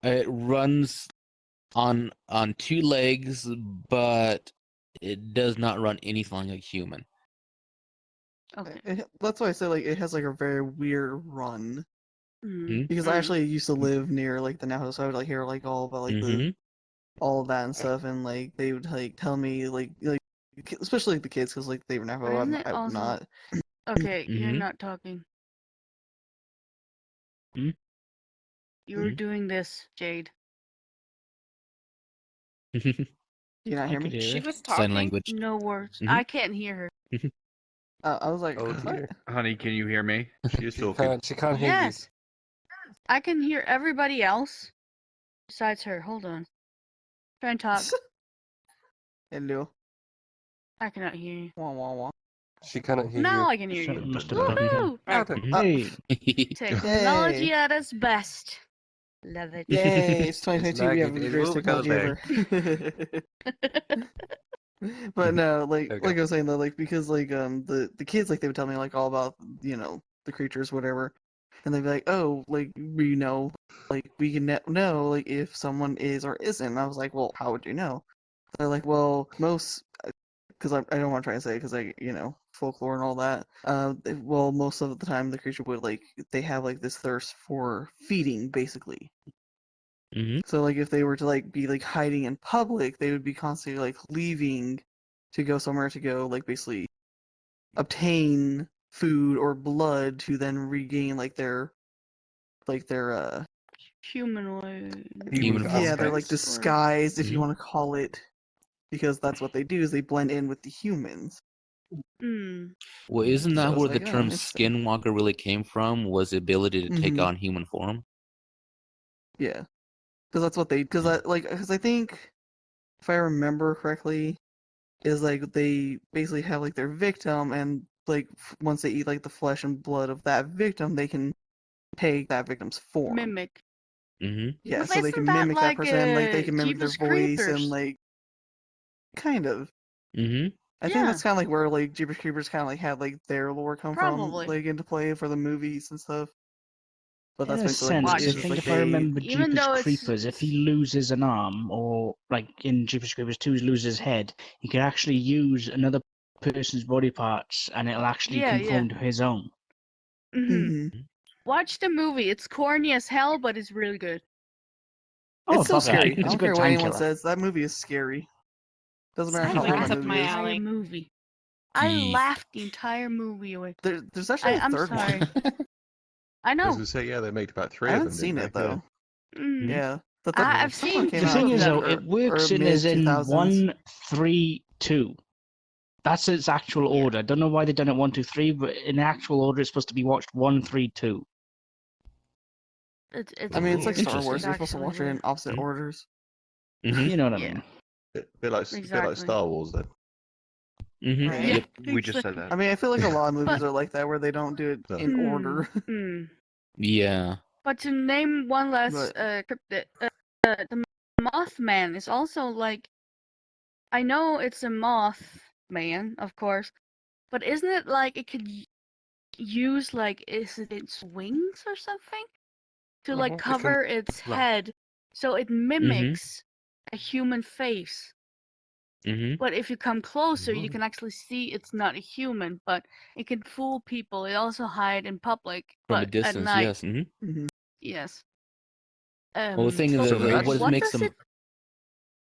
It runs on two legs, but it does not run anything like a human. Okay. That's why I say like it has like a very weird run. Mm. Because I actually used to live near like the Navajo, so I would like hear like all about like the all of that and stuff, and like they would like tell me like especially like the kids because like they were Navajo, Isn't I'm, it I'm also- not. Okay, you're Mhm. not talking. Mhm. You're Mhm. doing this, Jade. Do you not I hear could me? hear She it. was Sign talking. language. No words. Mhm. I can't hear her. I was like, Oh what? dear. Honey, can you hear me? She's She talking. can't. She can't hear Yes. I can hear everybody else besides her. Hold on. Try and talk. Hello. I cannot hear you. Wah wah wah. you. She cannot hear Now you. I can hear you. Something must have bugged him. Woohoo! Okay. Hey, Technology Yay. at its best. Love it. Yay! It's It's 2022. We have lagging. the It greatest will go technology ever. But no, like Okay. like I was saying though, like because like the kids like they would tell me like all about the creatures whatever, and they'd be like, oh, like we know like we can know like if someone is or isn't. And I was like, well, how would you know? They're like, well, most because I don't want to try and say because I folklore and all that. Well, most of the time the creature would like they have like this thirst for feeding basically. Mhm. So like if they were to like be like hiding in public, they would be constantly like leaving to go somewhere to go like basically obtain food or blood to then regain like their Humanoid. Human form. yeah, they're like aspects. disguised if you Mhm. want to call it, because that's what they do is they blend in with the humans. Mm. Well, isn't So that it's where the like, oh, term interesting. skinwalker really came from? Was the ability to take Mhm. on human form? Yeah, because that's what they because I think if I remember correctly, is like they basically have like their victim, and like once they eat like the flesh and blood of that victim, they can take that victim's form. Mimic. Mm-hmm. Yeah, Well, so they isn't can that mimic that like, person, and like they can mimic their Jeepers voice, Creepers? and like kind of. Mm-hmm. I think Yeah. that's kind of like where like Jeepers Creepers kind of like had like their lore come Probably. from, like into play for the movies and stuff. But that's in a basically like sense, what it because is. I It's think like if I remember Even Jeepers though it's- Creepers, if he loses an arm, or like in Jeepers Creepers 2, he loses his head, he can actually use another person's body parts, and it'll actually Yeah, conform to his own. Mm-hmm. Mhm. Watch the movie. It's corny as hell, but it's really good. Oh, It's so fuck that. scary. I It's a don't good care what time anyone killer. says. That movie is scary. Doesn't matter Sounds how right old that up movie my is. alley. Entire movie. I Gee. laughed the entire movie away. There's actually a I'm third sorry. one. I I was know. gonna say, yeah, they made about three I of haven't them. seen didn't it they? Yeah. though. Mm. Yeah, the I've third one seen came The out thing is, them. though, it works in as in mid-2000s. 1, 3, 2. That's its actual Yeah. order. I don't know why they've done it 1, 2, 3, but in the actual order, it's supposed to be watched 1, 3, 2. It's I mean, it's like weird. Star Wars. It's You're supposed to actually watch it in weird. opposite Mhm. orders. Mm-hmm. You know what I Yeah. mean? Bit like Exactly. Star Wars then. Mm-hmm. Right. Yeah, Yep. We just said exactly. that. I mean, I feel like a lot of movies But- are like that, where they don't do it No. in order. Yeah. But to name one last But- cryptid, the Mothman is also like, I know it's a Mothman, of course, but isn't it like it could use like is it its wings or something to like Mhm. It can- cover its well- head, so it mimics a human face. Mm-hmm. But if you come closer, you Mhm. can actually see it's not a human, but it can fool people. It also hide in public, From but a distance, at night. yes. Mm-hmm. Mhm. Yes. Well, the thing but is, So that's- what what makes does them.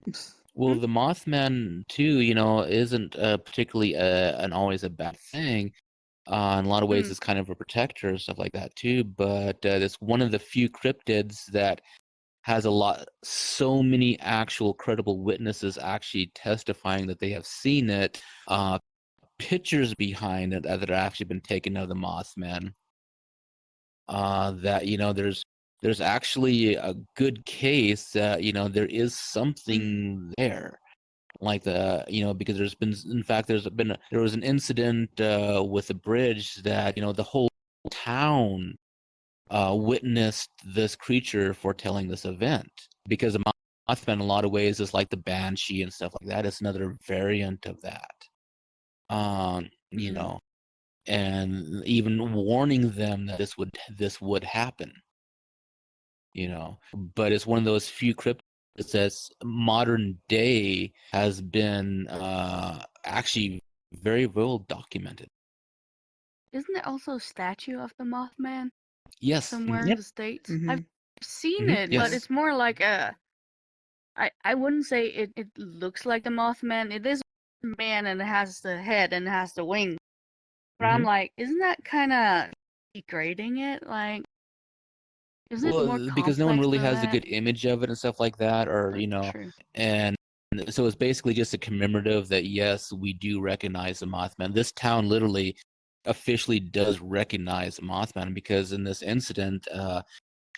it? Well, Hmm? the Mothman too, isn't particularly always a bad thing. In a lot of ways, it's kind of a protector and stuff like that too. But it's one of the few cryptids that has so many actual credible witnesses actually testifying that they have seen it. Pictures behind it that have actually been taken of the Mothman. That there's actually a good case that there is something there. like the because there was an incident with a bridge that the whole town witnessed this creature foretelling this event, because a Mothman in a lot of ways is like the banshee and stuff like that. It's another variant of that. And even warning them that this would happen. But it's one of those few cryptids that's modern day has been actually very well documented. Isn't there also a statue of the Mothman Yes. somewhere in Yep. the States? Mhm. I've seen Mhm, it, but yes. it's more like I wouldn't say it looks like the Mothman. It is a man and it has the head and it has the wings. But I'm Mhm. like, isn't that kind of degrading it? Like, isn't it more Well, complex because no one really than has a that? good image of it and stuff like that, or True. and so it's basically just a commemorative that yes, we do recognize the Mothman. This town literally officially does recognize the Mothman, because in this incident, the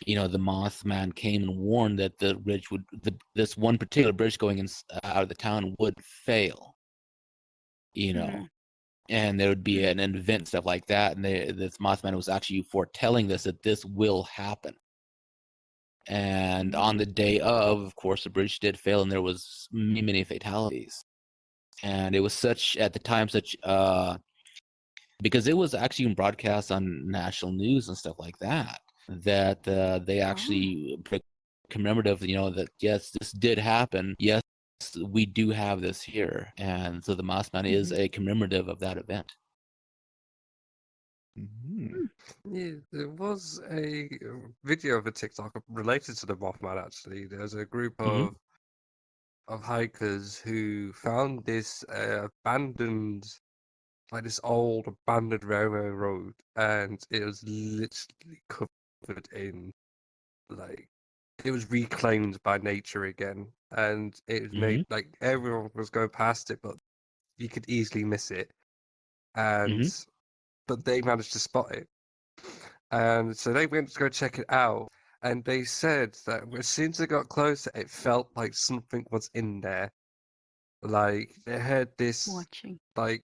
Mothman came and warned that the bridge this one particular bridge going out of the town would fail. Mhm. And there would be an event, stuff like that, and this Mothman was actually foretelling that this will happen. And on the day of course, the bridge did fail, and there was many fatalities. And it was at the time because it was actually broadcast on national news and stuff like that, that they actually put commemorative, that yes, this did happen. Yes, we do have this here, and so the Mossman is a commemorative of that event. Mhm. Yeah, there was a video of a TikTok related to the Mothman. Actually, there's a group Mhm. of hikers who found this abandoned, like this old abandoned railway road, and it was literally covered in, like, it was reclaimed by nature again, and it was made Mhm. like everyone was going past it, but you could easily miss it, and Mhm. but they managed to spot it. And so they went to go check it out, and they said that as soon as they got closer, it felt like something was in there. Like they heard this, Watching. like,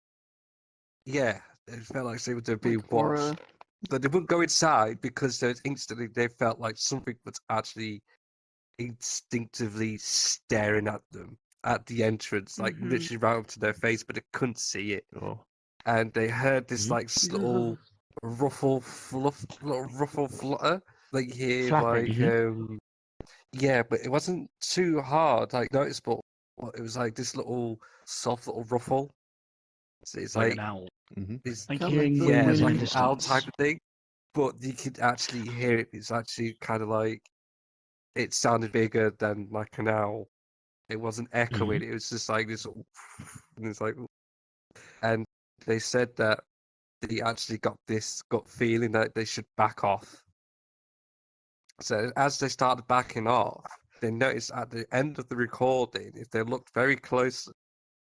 yeah, it felt like they were being Like watched. aura. But they wouldn't go inside because instantly they felt like something was actually instinctively staring at them at the entrance, like literally right up to their face, but they couldn't see it. Oh. And they heard this Mhm. like little ruffle flutter, like you hear Flapping. like yeah, but it wasn't too hard, like noticeable. But it was like this little soft little ruffle. So it's Like like an owl. Mhm. it's Like Kinda hearing like yeah, wind in like the an owl distance. type of thing. But you could actually hear it. It's actually kind of like it sounded bigger than like an owl. It wasn't echoing. It was just like this, and it's like, and they said that they actually got this gut feeling that they should back off. So as they started backing off, they noticed at the end of the recording, if they looked very close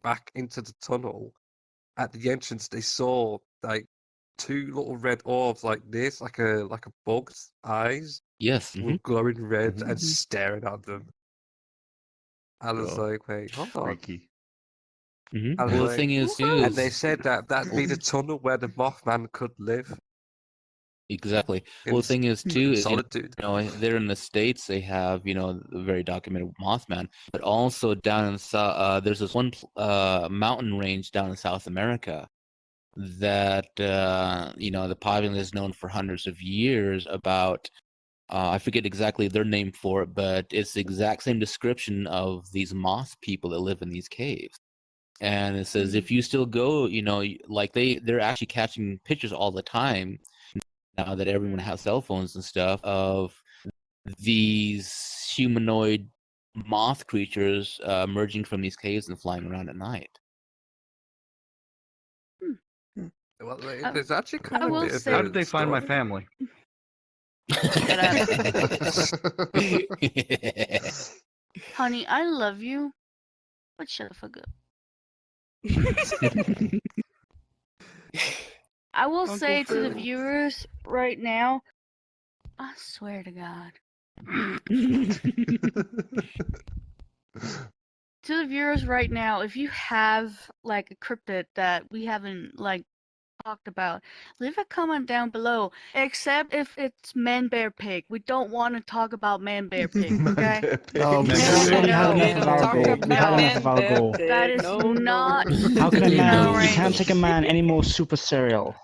back into the tunnel, at the entrance, they saw like two little red orbs like this, like a bug's eyes, Yes. were glowing red Mhm. and staring at them. I was Oh, like, wait, hold on. freaky. I was Well, the like, thing is too and they is said that that'd be the tunnel where the Mothman could live exactly. in, Well, the thing is in too is solitude. they're in the States. They have the very documented Mothman, but also down in there's this one mountain range down in South America that the populace is known for hundreds of years about. I forget exactly their name for it, but it's the exact same description of these moth people that live in these caves. And it says if you still go, like they're actually catching pictures all the time now that everyone has cell phones and stuff of these humanoid moth creatures emerging from these caves and flying around at night. Well, I, there's actually I kind of a will bit of say, How a did they find my story. family? shut up. Honey, I love you, but shut the fuck up. I will Uncle say to the Phil. viewers right now, I swear to God, to the viewers right now, if you have like a cryptid that we haven't like talked about, leave a comment down below. Except if it's man bear pig, we don't want to talk about man bear pig. Okay. Oh, No, please. no, We had no. enough of our goal. We had enough of our goal. That is not. How can a in man? our You can't range. take a man any more super cereal.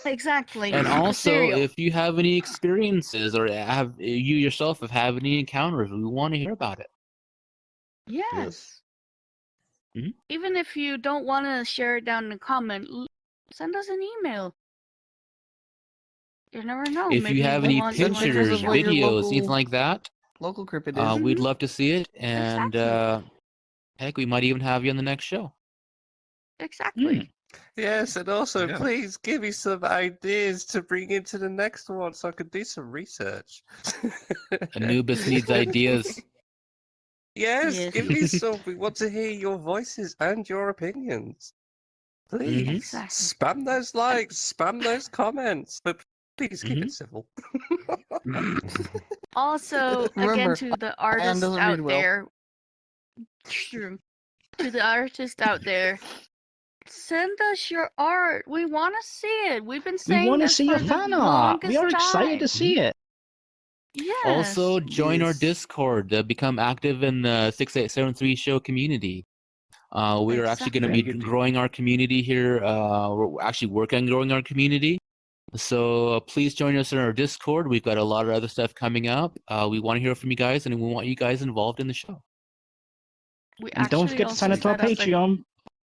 Exactly. And Super also, cereal. if you have any experiences or have you yourself have had any encounters, we want to hear about it. Yes. Mhm. Even if you don't want to share it down in the comment, send us an email. You never know. If Maybe you have we any want you on pictures the pictures, of what your videos, anything local- like that, Local cryptid is. we'd love to see it. And Exactly. heck, we might even have you on the next show. Exactly. Yes, and also Yeah. please give me some ideas to bring into the next one so I can do some research. Anubis needs ideas. Yes, Yes. give me some. We want to hear your voices and your opinions. Please Exactly. spam those likes, spam those comments, but please keep it civil. Also, Remember, again, to the artists doesn't out read well. there, true. To the artists out there, send us your art. We want to see it. We've been We saying want to this see for your the fan art. longest We are excited to time. see it. Yes. Also, join our Yes. Discord. Become active in the 6873 show community. We are actually going to be growing our community here. We're actually working on growing our community. So please join us in our Discord. We've got a lot of other stuff coming up. We want to hear from you guys, and we want you guys involved in the show. We And don't forget to also sign up to our set up a- Patreon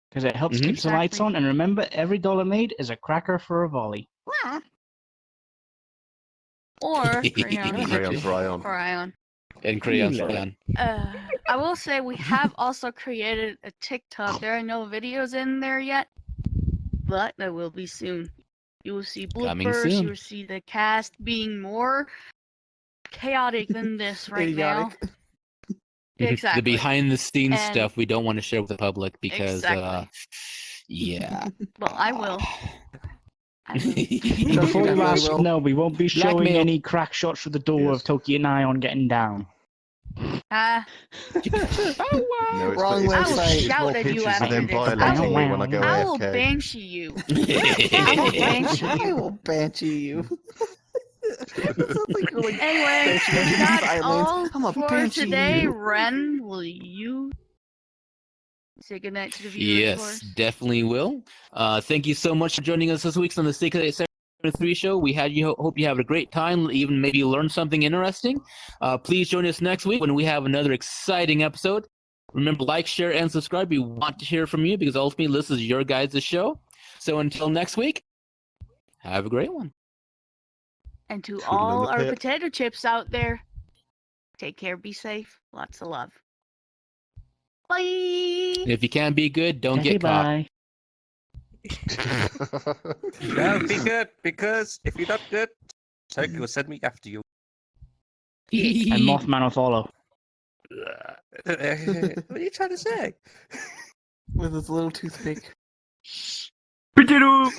because it helps keep the lights Exactly. on. And remember, every dollar made is a cracker for a volley. Or Crayon. Crayon for Ion. For Ion. And crayons for fun. I will say we have also created a TikTok. There are no videos in there yet, but there will be soon. You will see Coming bloopers. soon. You will see the cast being more chaotic than this right now. Idiotic. Exactly. The behind the scenes And- stuff we don't want to share with the public because, Exactly. yeah. Well, I will. I will. Before you definitely ask, will. no, we won't be showing Blackmail. any crack shots through the door of Yes. Toki and Ion getting down. Ah, No, it's Wrong it's- I will website. shout raw at you pictures after and then this. violating me when I go I will AFK. banshee you. I will banshee I you. will banshee you. That sounds like you're like Anyway, banshee into that's silence. all I'm a for banshee today. you. Ren, will you say goodnight to the viewers? Yes, Of course? definitely will. Thank you so much for joining us this week on the 6873 show. We had you hope you have a great time, even maybe learn something interesting. Please join us next week when we have another exciting episode. Remember, like, share, and subscribe. We want to hear from you because ultimately this is your guys' show. So until next week, have a great one. And to Twiddle in all the our pit. potato chips out there, take care, be safe, lots of love. Bye. And if you can't be good, don't Okay, get caught. bye. No, be good, because if you're not good, Toki will send me after you. And Mothman will follow. What are you trying to say? With his little toothpick. Potato!